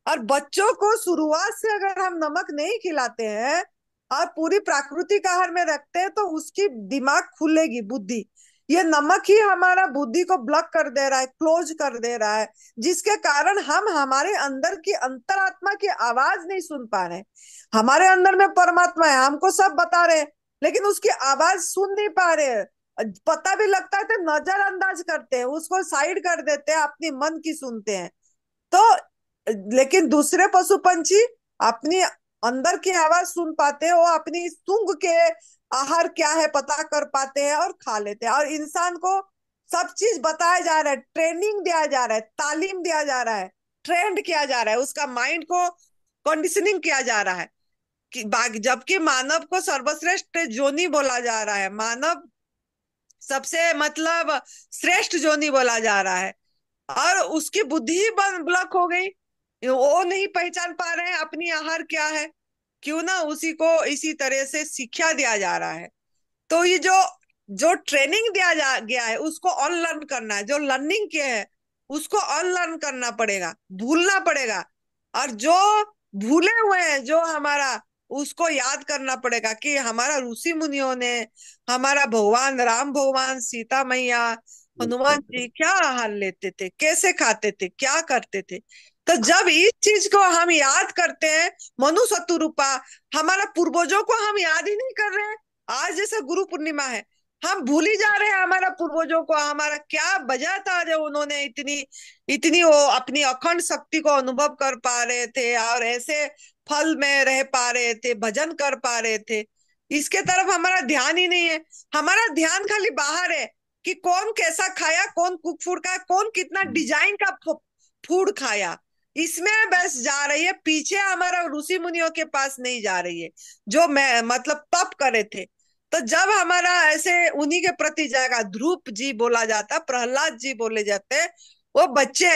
और बच्चों को शुरुआत से अगर हम नमक नहीं खिलाते हैं और पूरी प्राकृतिक आहार में रखते हैं तो उसकी दिमाग खुलेगी, बुद्धि। ये नमक ही हमारा बुद्धि को ब्लॉक कर दे रहा है, क्लोज कर दे रहा है, जिसके कारण हम हमारे अंदर की अंतरात्मा की आवाज नहीं सुन पा रहे। हमारे अंदर में परमात्मा है, हमको सब बता रहे हैं, लेकिन उसकी आवाज सुन नहीं पा रहे हैं। पता भी लगता है तो नजरअंदाज करते हैं, उसको साइड कर देते हैं, अपनी मन की सुनते हैं। तो लेकिन दूसरे पशु पंछी अपनी अंदर की आवाज सुन पाते हैं, वो अपनी सूंघ के आहार क्या है पता कर पाते हैं और खा लेते हैं। और इंसान को सब चीज बताया जा रहा है, ट्रेनिंग दिया जा रहा है, तालीम दिया जा रहा है, ट्रेंड किया जा रहा है, उसका माइंड को कंडीशनिंग किया जा रहा है कि जबकि मानव को सर्वश्रेष्ठ जोनी बोला जा रहा है, मानव सबसे मतलब श्रेष्ठ जोनी बोला जा रहा है, और उसकी बुद्धि ही ब्लॉक हो गई। वो नहीं पहचान पा रहे हैं अपनी आहार क्या है, क्यों ना उसी को इसी तरह से शिक्षा दिया जा रहा है। तो ये जो जो ट्रेनिंग दिया जा गया है उसको अनलर्न करना है, जो लर्निंग किया है उसको अनलर्न करना पड़ेगा, भूलना पड़ेगा। और जो भूले हुए हैं जो हमारा, उसको याद करना पड़ेगा कि हमारा ऋषि मुनियों ने, हमारा भगवान राम, भगवान सीता मैया, हनुमान जी क्या आहार लेते थे, कैसे खाते थे, क्या करते थे। तो जब इस चीज को हम याद करते हैं, मनु शतरूपा, हमारा पूर्वजों को हम याद ही नहीं कर रहे हैं। आज जैसे गुरु पूर्णिमा है, हम भूल ही जा रहे हैं हमारा पूर्वजों को, हमारा क्या वजह था जो उन्होंने इतनी इतनी वो अपनी अखंड शक्ति को अनुभव कर पा रहे थे और ऐसे फल में रह पा रहे थे, भजन कर पा रहे थे। इसके तरफ हमारा ध्यान ही नहीं है। हमारा ध्यान खाली बाहर है कि कौन कैसा खाया, कौन कुक फूड खाया, कौन कितना डिजाइन का फूड खाया, इसमें बस जा रही है। पीछे हमारा ऋषि मुनियों के पास नहीं जा रही है जो मैं मतलब तप करे थे। तो जब हमारा ऐसे उन्हीं के प्रति जाएगा, ध्रुव जी बोला जाता, प्रहलाद जी बोले जाते, वो बच्चे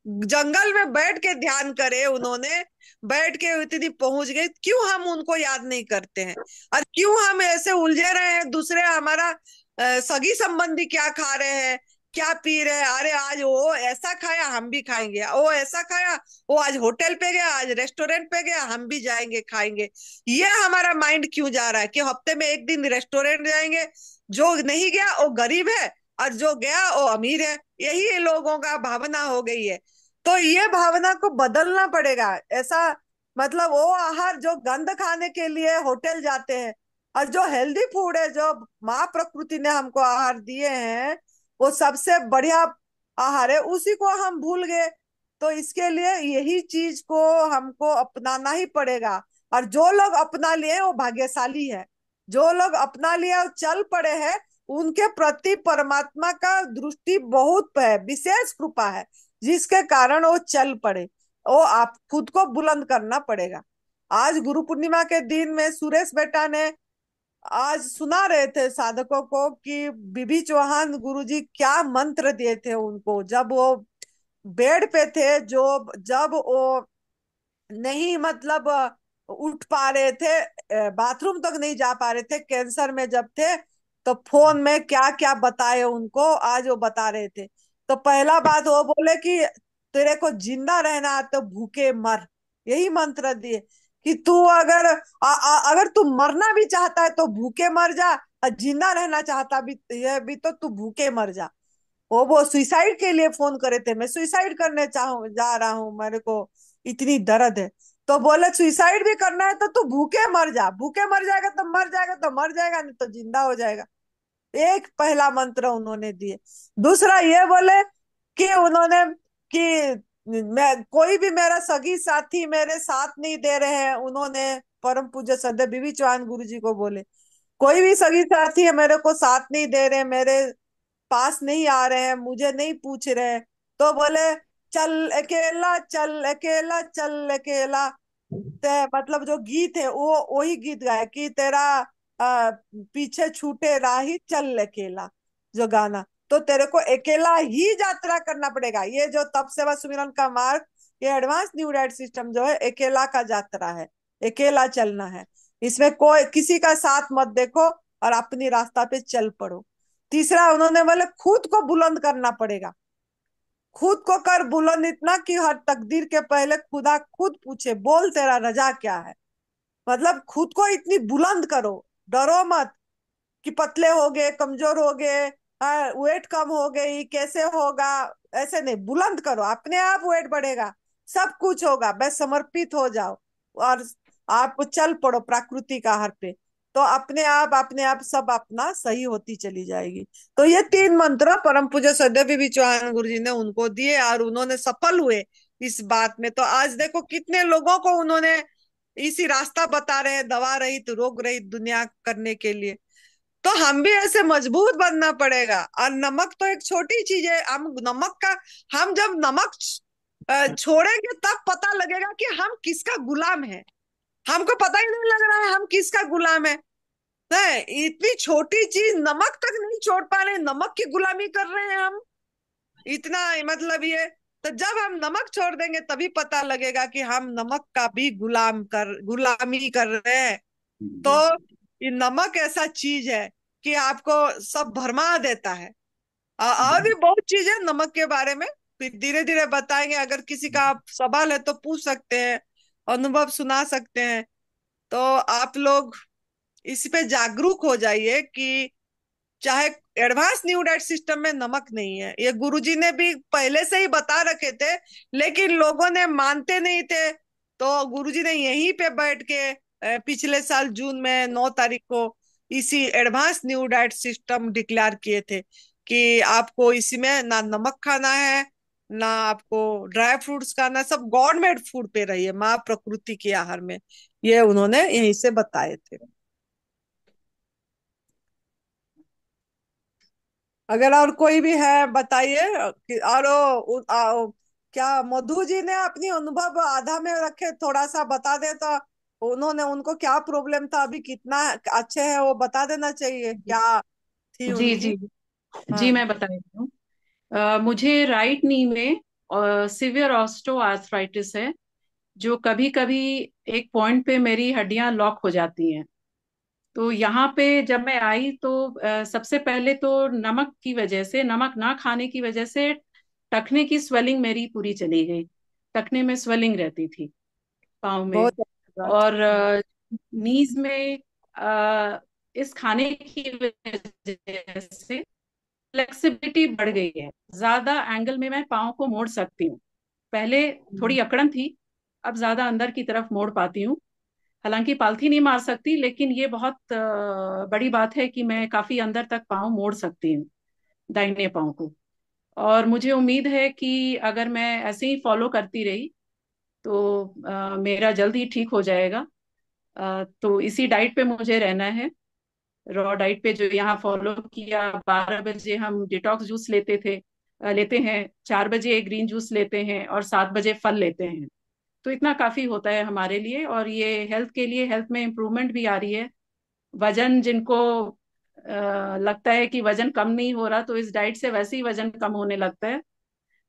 जंगल में बैठ के ध्यान करे, उन्होंने बैठ के इतनी पहुंच गई, क्यों हम उनको याद नहीं करते हैं? और क्यों हम ऐसे उलझे रहे हैं, दूसरे हमारा सगी संबंधी क्या खा रहे हैं, क्या पी रहे हैं, अरे आज वो ऐसा खाया हम भी खाएंगे, वो ऐसा खाया, वो आज होटल पे गया, आज रेस्टोरेंट पे गया, हम भी जाएंगे खाएंगे। ये हमारा माइंड क्यों जा रहा है कि हफ्ते में एक दिन रेस्टोरेंट जाएंगे, जो नहीं गया वो गरीब है और जो गया वो अमीर है, यही लोगों का भावना हो गई है। तो ये भावना को बदलना पड़ेगा। ऐसा मतलब वो आहार जो गंद खाने के लिए होटल जाते हैं, और जो हेल्दी फूड है जो माँ प्रकृति ने हमको आहार दिए हैं, वो सबसे बढ़िया आहार है, उसी को हम भूल गए। तो इसके लिए यही चीज को हमको अपनाना ही पड़ेगा। और जो लोग अपना लिए वो भाग्यशाली है, जो लोग अपना लिए और चल पड़े हैं, उनके प्रति परमात्मा का दृष्टि बहुत है, विशेष कृपा है, जिसके कारण वो चल पड़े। वो आप खुद को बुलंद करना पड़ेगा। आज गुरु पूर्णिमा के दिन में सुरेश बेटा ने आज सुना रहे थे साधकों को कि बीबी चौहान गुरुजी क्या मंत्र दिए थे उनको, जब वो बेड पे थे, जो जब वो नहीं मतलब उठ पा रहे थे, बाथरूम तक नहीं जा पा रहे थे, कैंसर में जब थे, तो फोन में क्या क्या बताए उनको, आज वो बता रहे थे। तो पहला बात वो बोले कि तेरे को जिंदा रहना है तो भूखे मर, यही मंत्र दिए कि तू अगर अगर तू मरना भी चाहता है तो भूखे मर जा, और जिंदा रहना चाहता भी ये भी तो तू भूखे मर जा। वो सुसाइड के लिए फोन करे थे, मैं सुसाइड करने चाहूँ जा रहा हूँ, मेरे को इतनी दर्द है। तो बोले सुसाइड भी करना है तो तू भूखे मर जा, भूखे मर जाएगा तो मर जाएगा, तो मर जाएगा नहीं तो जिंदा हो जाएगा। एक पहला मंत्र उन्होंने दिए। दूसरा ये बोले कि उन्होंने कि मैं कोई भी मेरा सगी साथी मेरे साथ नहीं दे रहे हैं, उन्होंने परम पूज्य सदैव बीबी चौहान गुरु जी को बोले, कोई भी सगी साथी है मेरे को साथ नहीं दे रहे, मेरे पास नहीं आ रहे हैं, मुझे नहीं पूछ रहे हैं। तो बोले चल अकेला, चल अकेला, चल अकेला। मतलब जो गीत है वो वही गीत गाया कि तेरा पीछे छूटे राही चल अकेला, जो गाना। तो तेरे को अकेला ही यात्रा करना पड़ेगा। ये जो तप सेवा सुमिरन का मार्ग, ये एडवांस न्यू डाइट सिस्टम जो है अकेला का यात्रा है, अकेला चलना है। इसमें कोई किसी का साथ मत देखो और अपनी रास्ता पे चल पड़ो। तीसरा उन्होंने बोले खुद को बुलंद करना पड़ेगा, खुद को कर बुलंद इतना कि हर तकदीर के पहले खुदा खुद पूछे बोल तेरा रजा क्या है। मतलब खुद को इतनी बुलंद करो, डरो मत कि पतले हो गए, कमजोर हो गए, वेट कम हो गई, कैसे होगा, ऐसे नहीं, बुलंद करो, अपने आप वेट बढ़ेगा, सब कुछ होगा, बस समर्पित हो जाओ और आप चल पड़ो प्रकृति का हर पे। तो अपने आप सब अपना सही होती चली जाएगी। तो ये तीन मंत्र परम पूज्य सदैव बीबी चौहान गुरु जी ने उनको दिए और उन्होंने सफल हुए इस बात में। तो आज देखो कितने लोगों को उन्होंने इसी रास्ता बता रहे हैं, दवा रहित रोग रहित दुनिया करने के लिए। तो हम भी ऐसे मजबूत बनना पड़ेगा। और नमक तो एक छोटी चीज है। हम नमक का, हम जब नमक छोड़ेंगे तब पता लगेगा कि हम किसका गुलाम है। हमको पता ही नहीं लग रहा है हम किसका गुलाम है। नहीं, इतनी छोटी चीज नमक तक नहीं छोड़ पा रहे, नमक की गुलामी कर रहे हैं हम। इतना मतलब ये, तो जब हम नमक छोड़ देंगे तभी पता लगेगा कि हम नमक का भी गुलामी कर रहे हैं। तो ये नमक ऐसा चीज है कि आपको सब भरमा देता है। और भी बहुत चीज है नमक के बारे में, फिर धीरे धीरे बताएंगे। अगर किसी का आप सवाल है तो पूछ सकते हैं, अनुभव सुना सकते हैं। तो आप लोग इस पे जागरूक हो जाइए कि चाहे एडवांस न्यू डाइट सिस्टम में नमक नहीं है, ये गुरुजी ने भी पहले से ही बता रखे थे, लेकिन लोगों ने मानते नहीं थे। तो गुरुजी ने यहीं पे बैठ के पिछले साल जून में 9 तारीख को इसी advance new diet system declare किए थे कि आपको इसमें ना नमक खाना है, ना आपको ड्राई फ्रूट्स खाना, सब गॉड मेड फूड पे रहिए, माँ प्रकृति के आहार में। ये उन्होंने यहीं से बताए थे। अगर और कोई भी है बताइए। और क्या मधु जी ने अपनी अनुभव आधा में रखे, थोड़ा सा बता दे तो उन्होंने, उनको क्या प्रॉब्लम था, अभी कितना अच्छे है वो बता देना चाहिए, क्या थी जी उनकी। जी जी, हाँ। मैं बता देती हूँ। मुझे राइट नी में सिवियर ऑस्टो आर्थराइटिस है, जो कभी कभी एक पॉइंट पे मेरी हड्डियां लॉक हो जाती हैं। तो यहाँ पे जब मैं आई तो सबसे पहले तो नमक की वजह से, नमक ना खाने की वजह से टखने की स्वेलिंग मेरी पूरी चली गई। टखने में स्वेलिंग रहती थी, पाँव में। बहुत अच्छी बात। और नीज में इस खाने की वजह से फ्लेक्सिबिलिटी बढ़ गई है, ज्यादा एंगल में मैं पाँव को मोड़ सकती हूँ। पहले थोड़ी अकड़न थी, अब ज्यादा अंदर की तरफ मोड़ पाती हूँ। हालांकि पालथी नहीं मार सकती, लेकिन ये बहुत बड़ी बात है कि मैं काफी अंदर तक पाँव मोड़ सकती हूँ, दाहिने पाँव को। और मुझे उम्मीद है कि अगर मैं ऐसे ही फॉलो करती रही तो मेरा जल्द ही ठीक हो जाएगा। तो इसी डाइट पे मुझे रहना है, रॉ डाइट पे जो यहाँ फॉलो किया। 12 बजे हम डिटॉक्स जूस लेते हैं, 4 बजे ग्रीन जूस लेते हैं, और 7 बजे फल लेते हैं। तो इतना काफी होता है हमारे लिए, और ये हेल्थ के लिए, हेल्थ में इम्प्रूवमेंट भी आ रही है। वजन जिनको लगता है कि वजन कम नहीं हो रहा, तो इस डाइट से वैसे ही वजन कम होने लगता है।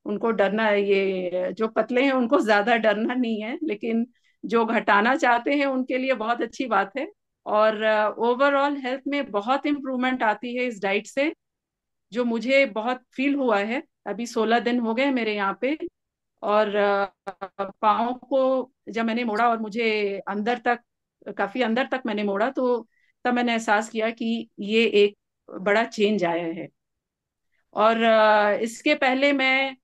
उनको डरना, ये जो पतले हैं उनको ज्यादा डरना नहीं है, लेकिन जो घटाना चाहते हैं उनके लिए बहुत अच्छी बात है। और ओवरऑल हेल्थ में बहुत इम्प्रूवमेंट आती है इस डाइट से, जो मुझे बहुत फील हुआ है। अभी 16 दिन हो गए मेरे यहाँ पे। और पाँव को जब मैंने मोड़ा और मुझे अंदर तक, काफी अंदर तक मैंने मोड़ा, तो तब मैंने एहसास किया कि ये एक बड़ा चेंज आया है। और इसके पहले मैं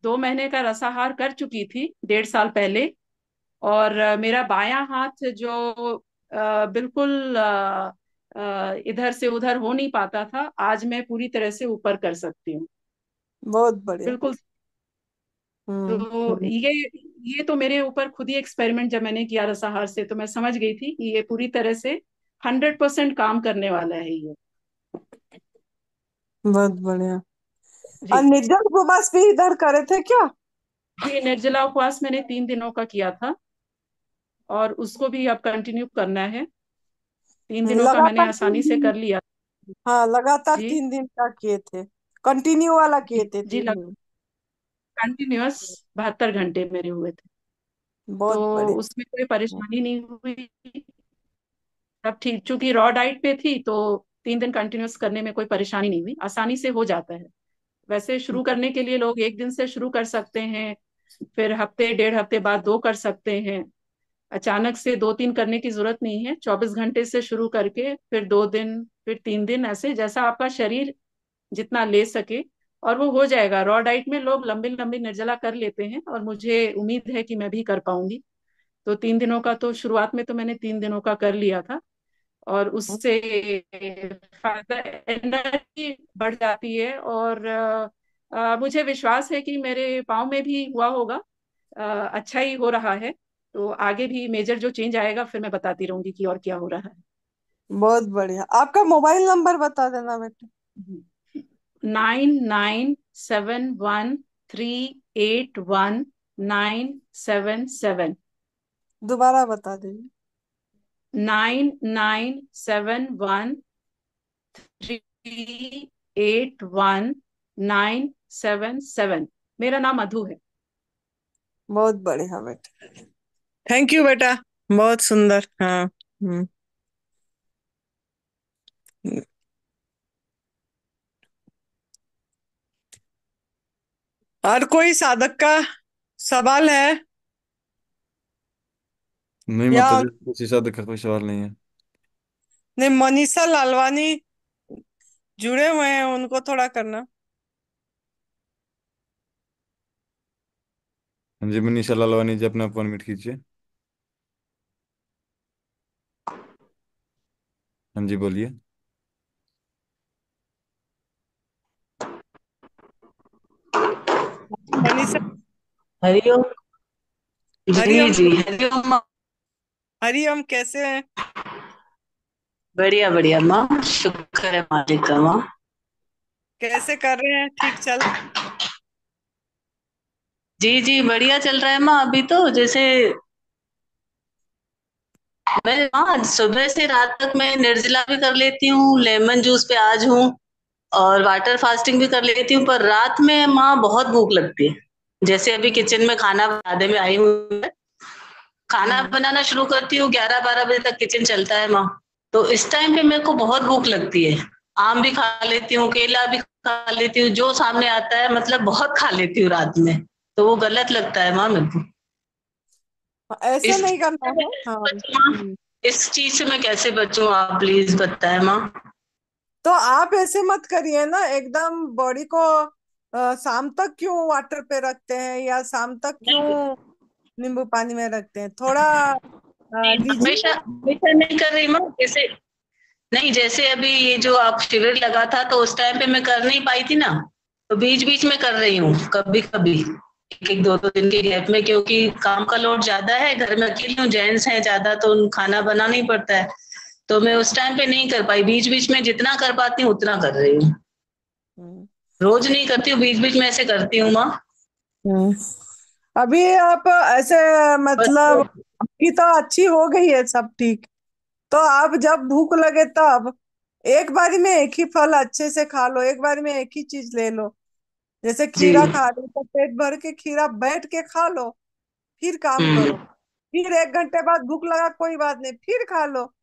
2 महीने का रसाहार कर चुकी थी, 1.5 साल पहले। और मेरा बायां हाथ जो बिल्कुल इधर से उधर हो नहीं पाता था, आज मैं पूरी तरह से ऊपर कर सकती हूँ, बहुत बढ़िया। बिल्कुल। हम्म। तो ये तो मेरे ऊपर खुद ही एक्सपेरिमेंट जब मैंने किया रसाहार से, तो मैं समझ गई थी कि ये पूरी तरह से 100% काम करने वाला है ये। बहुत बढ़िया। और जी निर्जल उपवास भी इधर करे थे क्या? जी, निर्जला उपवास मैंने 3 दिनों का किया था, और उसको भी अब कंटिन्यू करना है। 3 दिनों का मैंने लगातार आसानी तीन से दिन कर लिया। हाँ, लगातार जी 3 दिन का किए थे, कंटिन्यू वाला जी किए थे जी, 3 दिन। कंटिन्यूअस 72 घंटे मेरे हुए थे। तो बहुत बढ़िया। उसमें कोई परेशानी नहीं हुई, सब ठीक। चूंकि रॉ डाइट पे थी, तो 3 दिन कंटिन्यूअस करने में कोई परेशानी नहीं हुई, आसानी से हो जाता है। वैसे शुरू करने के लिए लोग 1 दिन से शुरू कर सकते हैं, फिर हफ्ते 1.5 हफ्ते बाद 2 कर सकते हैं। अचानक से 2-3 करने की जरूरत नहीं है। 24 घंटे से शुरू करके फिर 2 दिन, फिर 3 दिन, ऐसे जैसा आपका शरीर जितना ले सके, और वो हो जाएगा। रॉ डाइट में लोग लंबी लंबी निर्जला कर लेते हैं, और मुझे उम्मीद है कि मैं भी कर पाऊंगी। तो 3 दिनों का तो शुरुआत में तो मैंने 3 दिनों का कर लिया था, और उससे फायदा, एनर्जी बढ़ जाती है। और मुझे विश्वास है कि मेरे पाँव में भी हुआ होगा, अच्छा ही हो रहा है। तो आगे भी मेजर जो चेंज आएगा फिर मैं बताती रहूंगी कि और क्या हो रहा बहुत बढ़िया। आपका मोबाइल नंबर बता देना बेटा। है। 9971381977। दोबारा बता दीजिए। 9971381977। मेरा नाम मधु है। बहुत बढ़िया बेटा। थैंक यू बेटा। बहुत सुंदर। हाँ। और कोई साधक का सवाल है नहीं माता या? जी, किसी साधक का कोई सवाल नहीं है। नहीं, मनीषा लालवानी जुड़े हुए हैं, उनको थोड़ा करना। हाँ जी, मनीषा लालवानी जी, अपना फोन म्यूट कीजिए। हाँ जी, बोलिए। मनीषा। हरिओम। जी हरिओम। जी, हरिओम माँ। हरिओम, कैसे हैं? बढ़िया बढ़िया माँ, शुक्र है मालिक का माँ। कैसे कर रहे हैं? ठीक चल? जी जी, बढ़िया चल रहा है माँ। अभी तो जैसे मैं माँ सुबह से रात तक मैं निर्जला भी कर लेती हूँ, लेमन जूस पे आज हूँ, और वाटर फास्टिंग भी कर लेती हूँ, पर रात में माँ बहुत भूख लगती है। जैसे अभी किचन में खाना बनाने में आई हूँ, खाना बनाना शुरू करती हूँ, 11-12 बजे तक किचन चलता है माँ। तो इस टाइम पे मेरे को बहुत भूख लगती है। आम भी खा लेती हूँ, केला भी खा लेती हूँ, जो सामने आता है मतलब बहुत खा लेती हूँ रात में। तो वो गलत लगता है माँ मेरे को। ऐसे इस नहीं करना है। हाँ। बचूं माँ, इस चीज से मैं कैसे बचूं, आप प्लीज बताएं माँ। तो आप ऐसे मत करिए ना, एकदम बॉडी को शाम तक क्यों वाटर पे रखते हैं या शाम तक क्यों नींबू पानी में रखते हैं? थोड़ा नहीं, हमेशा लीजिए। हमेशा नहीं कर रही माँ। जैसे नहीं, जैसे अभी ये जो आप शिविर लगा था तो उस टाइम पे मैं कर नहीं पाई थी ना, तो बीच बीच में कर रही हूँ कभी कभी, एक एक दो दो दिन के गैप में, क्योंकि काम का लोड ज्यादा है, घर में अकेली हूँ, जेंट्स हैं ज्यादा तो खाना बनाना ही पड़ता है। तो मैं उस टाइम पे नहीं कर पाई, बीच बीच में जितना कर पाती हूँ उतना कर रही हूँ। हम्म। रोज नहीं करती हूँ, बीच बीच में ऐसे करती हूँ माँ। हम्म। अभी आप ऐसे बस मतलब आपकी तो अच्छी हो गई है, सब ठीक। तो आप जब भूख लगे तब एक बारी में एक ही फल अच्छे से खा लो, एक बारी में एक ही चीज ले लो। जैसे जी। खीरा खा लो तो पेट भर के खीरा बैठ के खा लो, फिर काम हम्म करो। फिर 1 घंटे बाद भूख लगा, कोई बात नहीं, फिर खा लो,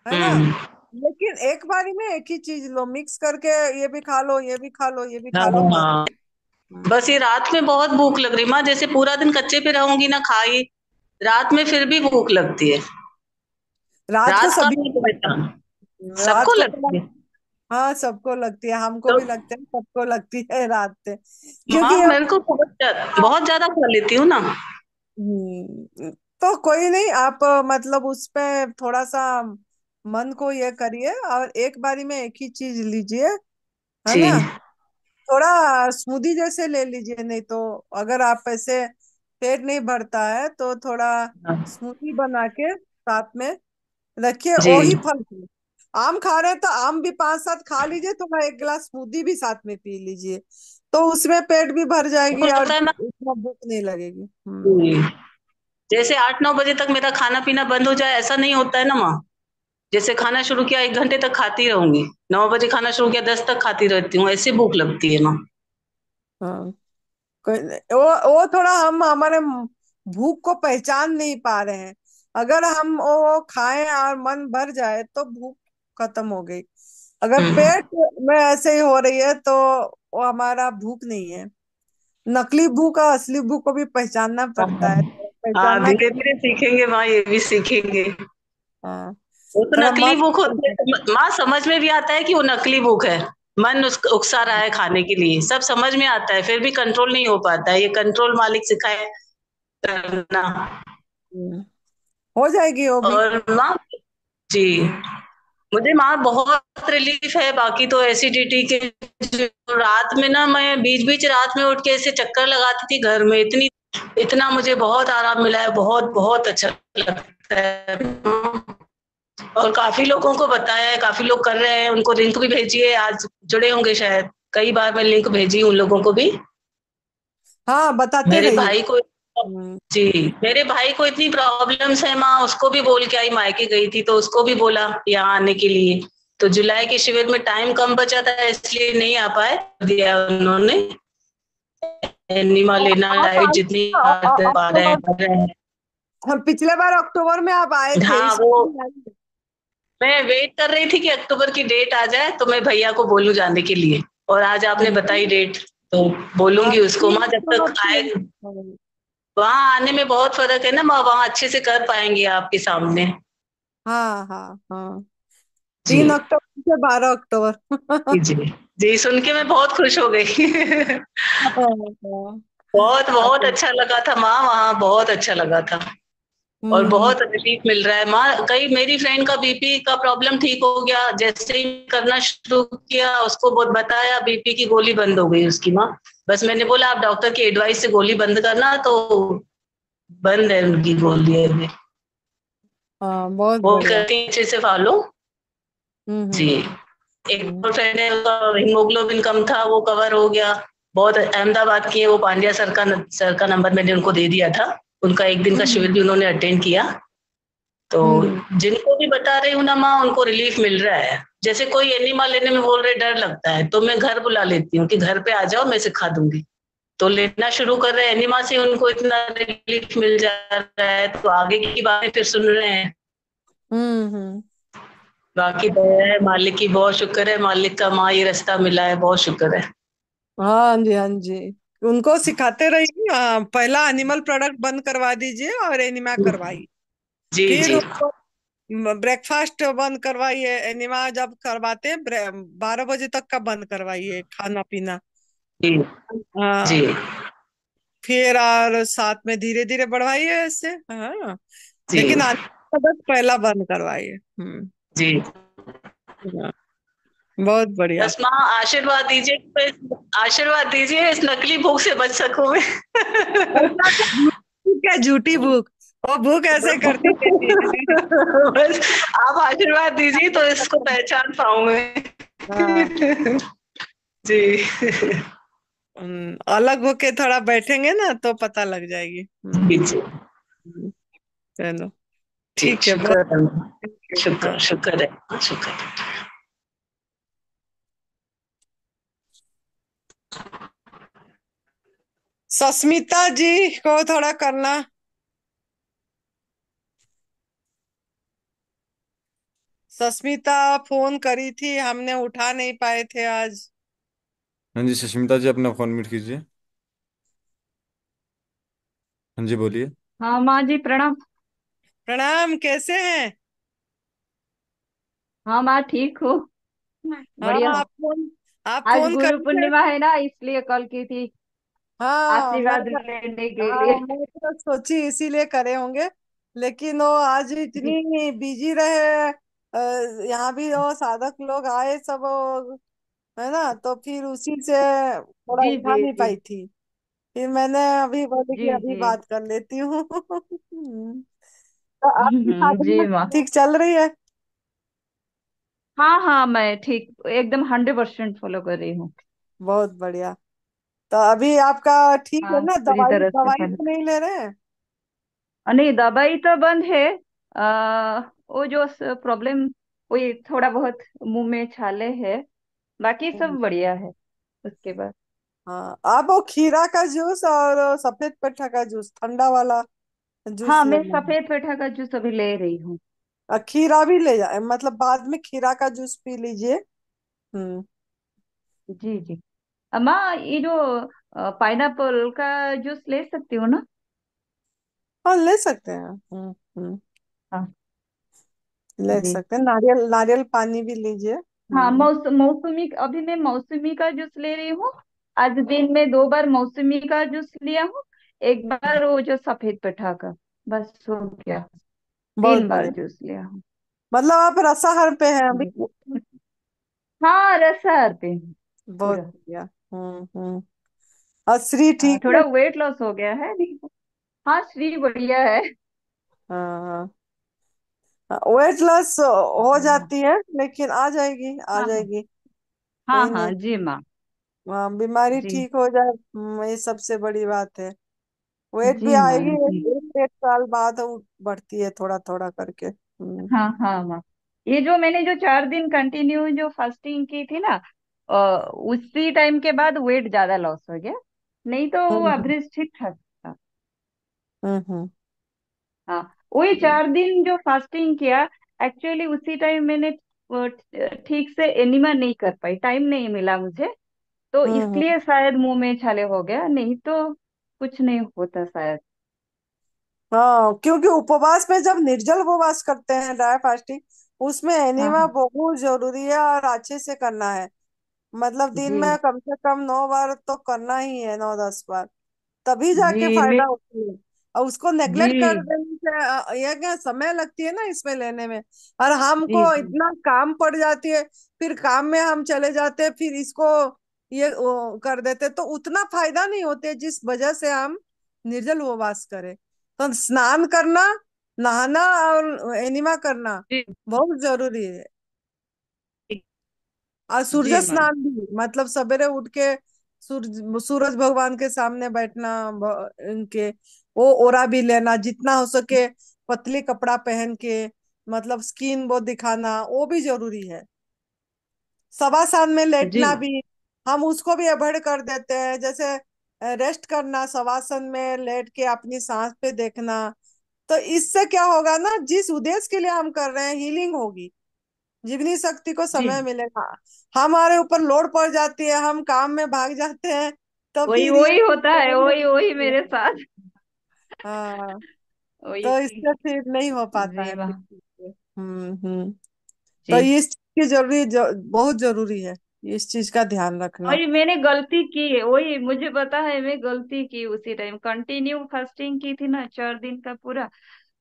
है ना? हम्म। लेकिन एक बारी में एक ही चीज लो, मिक्स करके ये भी खा लो, ये भी खा लो, ये भी हाँ खा लो, मत। हाँ। बस ये रात में बहुत भूख लग रही माँ, जैसे पूरा दिन कच्चे पे रहूंगी ना खाई, रात में फिर भी भूख लगती है। रात को रात का सभी भी को लगती बेटा, है। रात सबको को लगती है। हाँ, सबको लगती है, हमको तो भी लगते हैं, सबको लगती है रात से, माँ क्योंकि मेरे को बहुत ज्यादा खा लेती हूँ ना। तो कोई नहीं, आप मतलब उस पे थोड़ा सा मन को ये करिए और एक बारी में एक ही चीज लीजिए, है जी। ना? थोड़ा स्मूदी जैसे ले लीजिए, नहीं तो अगर आप ऐसे पेट नहीं भरता है तो थोड़ा हाँ, स्मूदी बना के साथ में रखिए, जी। वही फल को। आम खा रहे हैं तो आम भी 5-7 खा लीजिए, थोड़ा 1 गिलास स्मूदी भी साथ में पी लीजिए, तो उसमें पेट भी भर आपको जाएगी और लगता है ना, इतना भूख नहीं लगेगी। जी, जैसे 8-9 बजे तक मेरा खाना पीना बंद हो जाए, ऐसा नहीं होता है ना माँ। जैसे खाना शुरू किया 1 घंटे तक खाती रहूंगी, 9 बजे खाना शुरू किया 10 तक खाती रहती हूँ, ऐसे भूख लगती है माँ। हाँ। वो थोड़ा हम हमारे भूख को पहचान नहीं पा रहे हैं। अगर हम वो खाएं और मन भर जाए तो भूख खत्म हो गई। अगर हम्म। पेट में ऐसे ही हो रही है तो वो हमारा भूख नहीं है। नकली भूख और असली भूख को भी पहचानना पड़ता है, तो हाँ, पहचानना धीरे के धीरे सीखेंगे माँ, ये भी सीखेंगे। हाँ, वो तो थोड़ा नकली मन। भूख होती है, माँ समझ में भी आता है कि वो नकली भूख है। मन उकसा रहा है खाने के लिए, सब समझ में आता है, फिर भी कंट्रोल नहीं हो पाता है। ये कंट्रोल मालिक सिखाए करना। हो जाएगी वो भी। और माँ, जी, मुझे माँ बहुत रिलीफ है। बाकी तो एसिडिटी के जो रात में ना, मैं बीच बीच रात में उठ के ऐसे चक्कर लगाती थी घर में, इतनी इतना मुझे बहुत आराम मिला है, बहुत बहुत अच्छा लगता है। और काफी लोगों को बताया है, काफी लोग कर रहे हैं, उनको लिंक भी भेजी है, आज जुड़े होंगे शायद। कई बार मैं लिंक भेजी उन लोगों को भी। हाँ, बताते मेरे रहिए। भाई को हम्म। जी, मेरे भाई को इतनी प्रॉब्लम्स है माँ, उसको भी बोल के आई, मायके गई थी तो उसको भी बोला यहाँ आने के लिए। तो जुलाई के शिविर में टाइम कम बचा था इसलिए नहीं आ पाए, दिया उन्होंने। एनिमा लेना, आप डाइट आए जितनी थे पा रहे हैं अक्टूबर, कर रहे हैं। पिछले बार अक्टूबर में आप आए थे, हाँ इस वो, बार नहीं आए? मैं वेट कर रही थी कि अक्टूबर की डेट आ जाए तो मैं भैया को बोलूं जाने के लिए, और आज आपने बताई डेट, तो हाँ, बोलूंगी उसको 3 माँ जब अक्टूबर तक की आए। है। वहां आने में बहुत फर्क है ना माँ, वहां अच्छे से कर पाएंगे आपके सामने। हाँ हाँ हाँ, जी 3 अक्टूबर से 12 अक्टूबर। जी जी जी, सुन के मैं बहुत खुश हो गई। हाँ, बहुत बहुत अभी। अच्छा लगा था माँ, वहाँ बहुत अच्छा लगा था। और हम्म। बहुत रिलीफ मिल रहा है माँ। कई मेरी फ्रेंड का बीपी का प्रॉब्लम ठीक हो गया, जैसे ही करना शुरू किया उसको बहुत बताया, बीपी की गोली बंद हो गई उसकी माँ। बस मैंने बोला आप डॉक्टर की एडवाइस से गोली बंद करना, तो बंद है उनकी गोली अभी। हाँ, बहुत वो बढ़िया। करती हैं अच्छे से फॉलो। जी, हम्म। एक और फ्रेंड है उसका हीमोग्लोबिन कम था, वो कवर हो गया। बहुत अहमदाबाद की है वो, पांड्या सर का नंबर मैंने उनको दे दिया था। उनका एक दिन का हम्म। शिविर भी उन्होंने अटेंड किया। तो हम्म। जिनको भी बता रही हूँ ना माँ, उनको रिलीफ मिल रहा है। जैसे कोई एनिमा लेने में बोल रहे डर लगता है, तो मैं घर बुला लेती हूँ कि घर पे आ जाओ, मैं सिखा दूंगी। तो लेना शुरू कर रहे हैं एनिमा से, उनको इतना रिलीफ मिल जा रहा है, तो आगे की बातें फिर सुन रहे हैं। हम्म। बाकी दया है मालिक की, बहुत शुक्र है मालिक का माँ, ये रास्ता मिला है, बहुत शुक्र है। हाँ जी, हाँ जी, उनको सिखाते रहिए। पहला एनिमल प्रोडक्ट बंद करवा दीजिए और एनिमा करवाइए। जी फिर जी उनको ब्रेकफास्ट बंद करवाइए। एनिमा जब करवाते हैं 12 बजे तक का बंद करवाइए खाना पीना। जी जी हाँ, फिर और साथ में धीरे धीरे बढ़वाइए ऐसे। हाँ, जी लेकिन आदत पहला बंद करवाइए। जी। हाँ, बहुत बढ़िया। बस माँ आशीर्वाद दीजिए, आशीर्वाद दीजिए इस नकली भूख से बच सकूं मैं। ऐसा तो भूख है, झूठी भूख। वो भूख ऐसे करती रहती है। बस आप आशीर्वाद दीजिए तो इसको पहचान पाऊं हाँ। मैं। जी अलग होके थोड़ा बैठेंगे ना तो पता लग जाएगी। जी जी चलो, जी, ठीक है, बहुत। शुक्र है, शुक्र हाँ, शुक्र है, शुक्र है। सस्मिता जी को थोड़ा करना। सस्मिता फोन करी थी, हमने उठा नहीं पाए थे आज। हाँ जी सुष्मिता जी, अपना फोन म्यूट कीजिए। हाँ जी बोलिए। हाँ माँ जी प्रणाम। प्रणाम, कैसे हैं? हाँ माँ ठीक हो, हाँ, बढ़िया हूँ। आप आज फोन गुरु करे थे। पूर्णिमा है ना, इसलिए कॉल की थी हाँ, आशीर्वाद लेने के लिए। मैं तो सोची इसीलिए करे होंगे, लेकिन वो आज इतनी बिजी रहे। यहाँ भी वो साधक लोग आए सब, है ना, तो फिर उसी से थोड़ा जी उठा जी नहीं जी पाई थी। फिर मैंने अभी बोली जी कि अभी जी। बात कर लेती हूँ। तो आपकी साधना जी माँ। ठीक चल रही है? हाँ हाँ, मैं ठीक एकदम 100% फॉलो कर रही हूँ। बहुत बढ़िया। तो अभी आपका ठीक है हाँ ना? पूरी दवाई तरह से दवाई फॉलो। तो नहीं ले रहे हैं? नहीं, दवाई तो बंद है। वो जो प्रॉब्लम, वही थोड़ा बहुत मुंह में छाले है, बाकी सब बढ़िया है उसके बाद। हाँ, आप वो खीरा का जूस और सफेद पेठा का जूस, ठंडा वाला जूस हाँ, मैं लेना। सफेद पेठा का जूस अभी ले रही हूँ। खीरा भी ले जाए, मतलब बाद में खीरा का जूस पी लीजिए। हम्म। जी जी। अम्मा, ये जो पाइनएप्पल का जूस ले सकती हो ना? हाँ, ले सकते हैं। हाँ ले जी। सकते हैं, नारियल नारियल पानी भी लीजिए। हाँ, मौसमी, अभी मैं मौसमी का जूस ले रही हूँ। आज दिन में 2 बार मौसमी का जूस लिया हूँ, एक बार वो जो सफेद पेठा का, बस हो गया। बहुत 3 बार बढ़िया। जूस लिया हूँ। मतलब आप रसाहार पे हैं अभी? जी। हाँ, रसार पे हूँ बहुत पूरा। बढ़िया। हम्म। और श्री ठीक है? थोड़ा वेट लॉस हो गया है, नहीं तो। हाँ, श्री बढ़िया है। हाँ, वेट लॉस हो हाँ जाती है, लेकिन आ जाएगी, आ हाँ हाँ जाएगी। हाँ कोई हाँ नहीं। जी माँ। हाँ, बीमारी जी ठीक हो जाए, ये सबसे बड़ी बात है। वेट भी जी माँ आएगी, जी। एक एक साल बाद वो बढ़ती है थोड़ा थोड़ा करके। हाँ हाँ माँ। ये जो मैंने जो 4 दिन कंटिन्यू जो फास्टिंग की थी ना, उसी टाइम के बाद वेट ज्यादा लॉस हो गया, नहीं तो वो हम्म एवरेज ठीक ठाक था। हम्म। हाँ, वही 4 दिन जो फास्टिंग किया, एक्चुअली उसी टाइम मैंने ठीक से एनिमा नहीं कर पाई, टाइम नहीं मिला मुझे, तो हम्म। इसलिए शायद मुंह में छाले हो गया, नहीं तो कुछ नहीं होता शायद। हाँ, क्योंकि उपवास में जब निर्जल उपवास करते हैं, ड्राई फास्टिंग, उसमें हाँ एनिमा हाँ बहुत जरूरी है और अच्छे से करना है। मतलब दिन जी में कम से कम 9 बार तो करना ही है, 9-10 बार, तभी जाके जी मैं फायदा होती है। और उसको जी नेग्लेक्ट कर देने से ये क्या समय लगती है ना इसमें लेने में, और जी हमको जी इतना काम पड़ जाती है, फिर काम में हम चले जाते हैं, फिर इसको ये कर देते, तो उतना फायदा नहीं होते जिस वजह से हम निर्जल उपवास करें। तो स्नान करना, नहाना और एनिमा करना जी बहुत जरूरी है। और जी सूर्य मैम। स्नान भी, मतलब सवेरे उठ के सूरज सूरज भगवान के सामने बैठना, इनके वो ओरा भी लेना जितना हो सके, पतली कपड़ा पहन के, मतलब स्किन वो दिखाना, वो भी जरूरी है। शवासन में जी लेटना भी, हम उसको भी अवॉइड कर देते हैं। जैसे रेस्ट करना, शवासन में लेट के अपनी सांस पे देखना, तो इससे क्या होगा ना, जिस उद्देश्य के लिए हम कर रहे हैं, हीलिंग होगी, जीवनी शक्ति को जी समय मिलेगा। हमारे ऊपर लोड पड़ जाती है, हम काम में भाग जाते हैं, तो वही फिर ये वही होता है, प्रॉब्लम वही वही होती है। मेरे साथ। हाँ, वही। तो इससे फिर नहीं हो पाता जी है फिर माँ। ठीक से। हम्म। तो जी। इस चीज की बहुत जरूरी है, इस चीज का ध्यान रखना। वही मैंने गलती की है, वही मुझे पता है, मैं गलती की उसी टाइम कंटिन्यू फास्टिंग की थी ना 4 दिन का पूरा,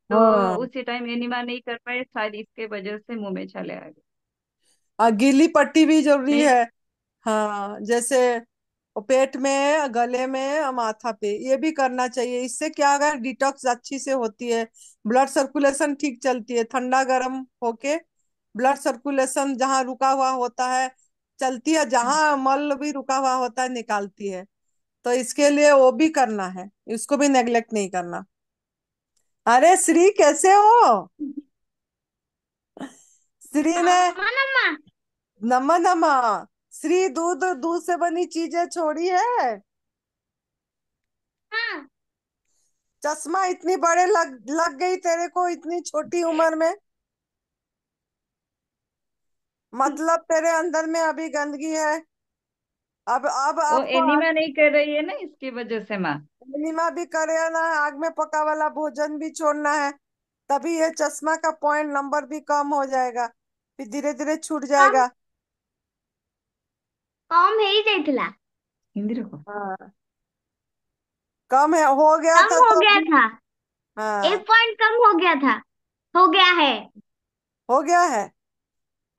तो हाँ, उसी टाइम एनिमा नहीं कर पाए, शायद इसके वजह से मुंह में छाले आ गए। और गीली पट्टी भी जरूरी नहीं। है। हाँ, जैसे वो पेट में, गले में और माथा पे, ये भी करना चाहिए। इससे क्या होगा, डिटॉक्स अच्छी से होती है, ब्लड सर्कुलेशन ठीक चलती है, ठंडा गर्म होके ब्लड सर्कुलेशन जहाँ रुका हुआ होता है चलती है, जहाँ मल भी रुका हुआ होता है निकालती है। तो इसके लिए वो भी करना है, इसको भी नेग्लेक्ट नहीं करना। अरे श्री, कैसे हो? श्री ने, नमा नमा, श्री दूध दूध से बनी चीजें छोड़ी है। चश्मा इतनी बड़े लग लग गई तेरे को इतनी छोटी उम्र में। मतलब तेरे अंदर में अभी गंदगी है। अब वो आपको आग, एनिमा नहीं कर रही है ना, इसकी वजह से माँ। पूर्णिमा भी करे ना, आग में पका वाला भोजन भी छोड़ना है, तभी ये चश्मा का पॉइंट नंबर भी कम हो जाएगा, फिर धीरे धीरे छूट कम जाएगा। कम ହେଇଯାଇଥିଲା। हिंदी रखो। हाँ, कम है, हो गया कम था हो तो गया भी। था। एक हाँ, पॉइंट कम हो गया था। हो गया है। हो गया है।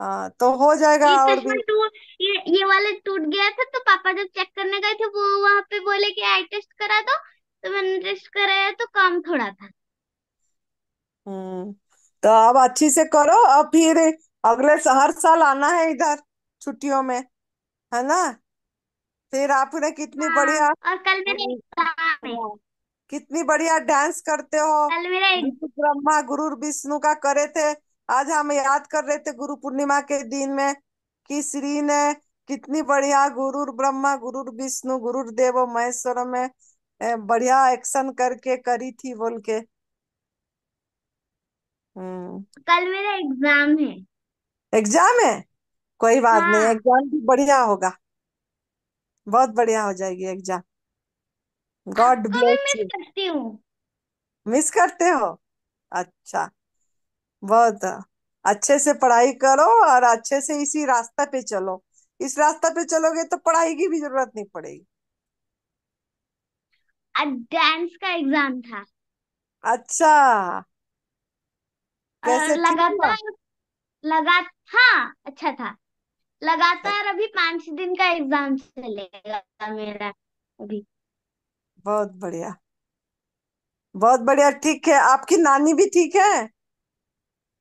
हाँ, तो हो जाएगा ये और चश्मा भी। टूट ये वाला टूट गया था, तो पापा जब चेक करने गए थे वो वहां पे बोले कि आई टेस्ट करा दो, तो मैंने टेस्ट कराया तो कम थोड़ा था। हम्म। तो अब अच्छी से करो, अब फिर अगले हर साल आना है इधर छुट्टियों में, है ना? फिर आपने कितनी हाँ, बढ़िया, और कल मेरा हाँ, एग्जाम है। कितनी बढ़िया डांस करते हो। कल मेरा गुरु ब्रह्मा गुरु विष्णु का करे थे। आज हम याद कर रहे थे गुरु पूर्णिमा के दिन में, कि श्री ने कितनी बढ़िया गुरु ब्रह्मा गुरु विष्णु गुरुदेव महेश्वर में बढ़िया एक्शन करके करी थी बोल के। हम्म। कल मेरा एग्जाम है। एग्जाम है? कोई बात नहीं, हाँ, एग्जाम भी बढ़िया होगा, बहुत बढ़िया हो जाएगी एग्जाम। गॉड आपको भी ब्लेस मिस यू। करती हूँ। मिस करते हो? अच्छा, बहुत अच्छे से पढ़ाई करो और अच्छे से इसी रास्ते पे चलो। इस रास्ते पे चलोगे तो पढ़ाई की भी जरूरत नहीं पड़ेगी। आज डांस का एग्जाम था, अच्छा, और कैसे, ठीक हुआ? लगातार लगा हाँ, अच्छा था। लगातार अभी 5 दिन का एग्जाम चलेगा मेरा। अभी। बहुत बढ़िया, बहुत बढ़िया। ठीक है, आपकी नानी भी ठीक है?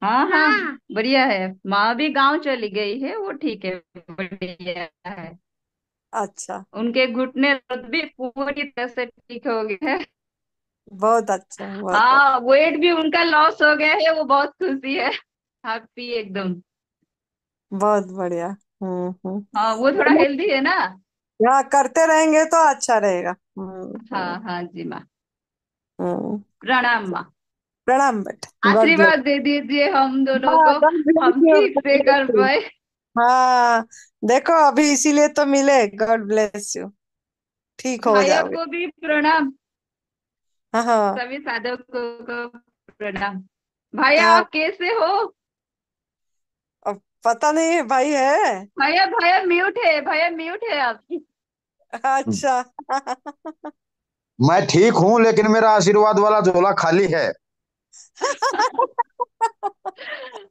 हाँ हाँ, हाँ। बढ़िया है। माँ भी गांव चली गई है, वो ठीक है, बढ़िया है। अच्छा, उनके घुटने दर्द भी पूरी तरह से ठीक हो गया है। बहुत अच्छा, बहुत अच्छा। हाँ, वेट भी उनका लॉस हो गया है, वो बहुत खुशी है, हैप्पी एकदम। बहुत बढ़िया। हम्म। हाँ, वो थोड़ा हेल्दी है ना। हाँ, करते रहेंगे तो अच्छा रहेगा। हाँ हाँ जी माँ। हम्म। प्रणाम माँ। प्रणाम बेटा, गॉड ब्लेस। आशीर्वाद दे दीजिए हम दोनों हाँ, को, गॉड ब्लेस हम यू, ठीक गॉड से ब्लेस कर यू। पाए। हाँ, देखो अभी इसीलिए तो मिले। गॉड ब्लेस यू, ठीक हो भैया जाओगे। को भी प्रणाम, हाँ हाँ सभी साधकों को प्रणाम। भैया हाँ। आप कैसे हो? अब पता नहीं है, भाई है। भैया भैया म्यूट है, भैया म्यूट है आप। अच्छा। मैं ठीक हूँ, लेकिन मेरा आशीर्वाद वाला झोला खाली है।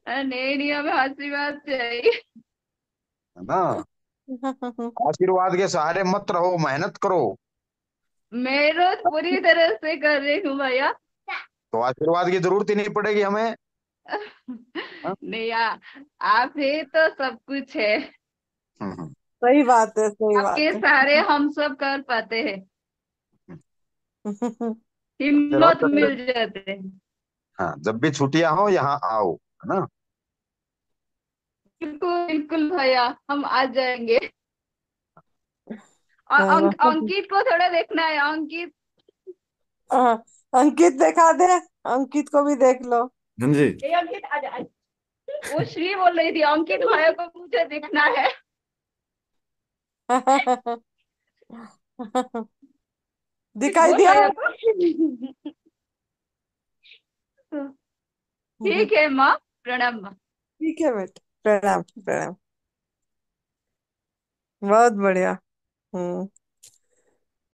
नहीं नहीं, हमें आशीर्वाद चाहिए। है ना? आशीर्वाद के सहारे मत रहो, मेहनत करो। मैं रोज पूरी तरह से कर रही हूँ भैया। तो आशीर्वाद की जरूरत ही नहीं पड़ेगी हमें। हाँ? नहीं आप ही तो सब कुछ है। हम्म। सही बात है, सही आपके बात है। सहारे हम सब कर पाते हैं, चलो हिम्मत चलो। मिल जाते हैं। हाँ, जब भी छुट्टियां हो यहाँ आओ, है ना? बिल्कुल बिल्कुल भैया, हम आ जाएंगे। और हाँ, अंकित को थोड़ा देखना है, अंकित। हाँ, अंकित दिखा दे, अंकित को भी देख लो। हाँ जी। ए अंकित आ जा। वो श्री बोल रही थी, अंकित भैया को मुझे देखना है। दिखाई बोल दिया? भैया को। ठीक है माँ, प्रणाम माँ। ठीक है बेटा, प्रणाम प्रणाम। बहुत बढ़िया। हम्म।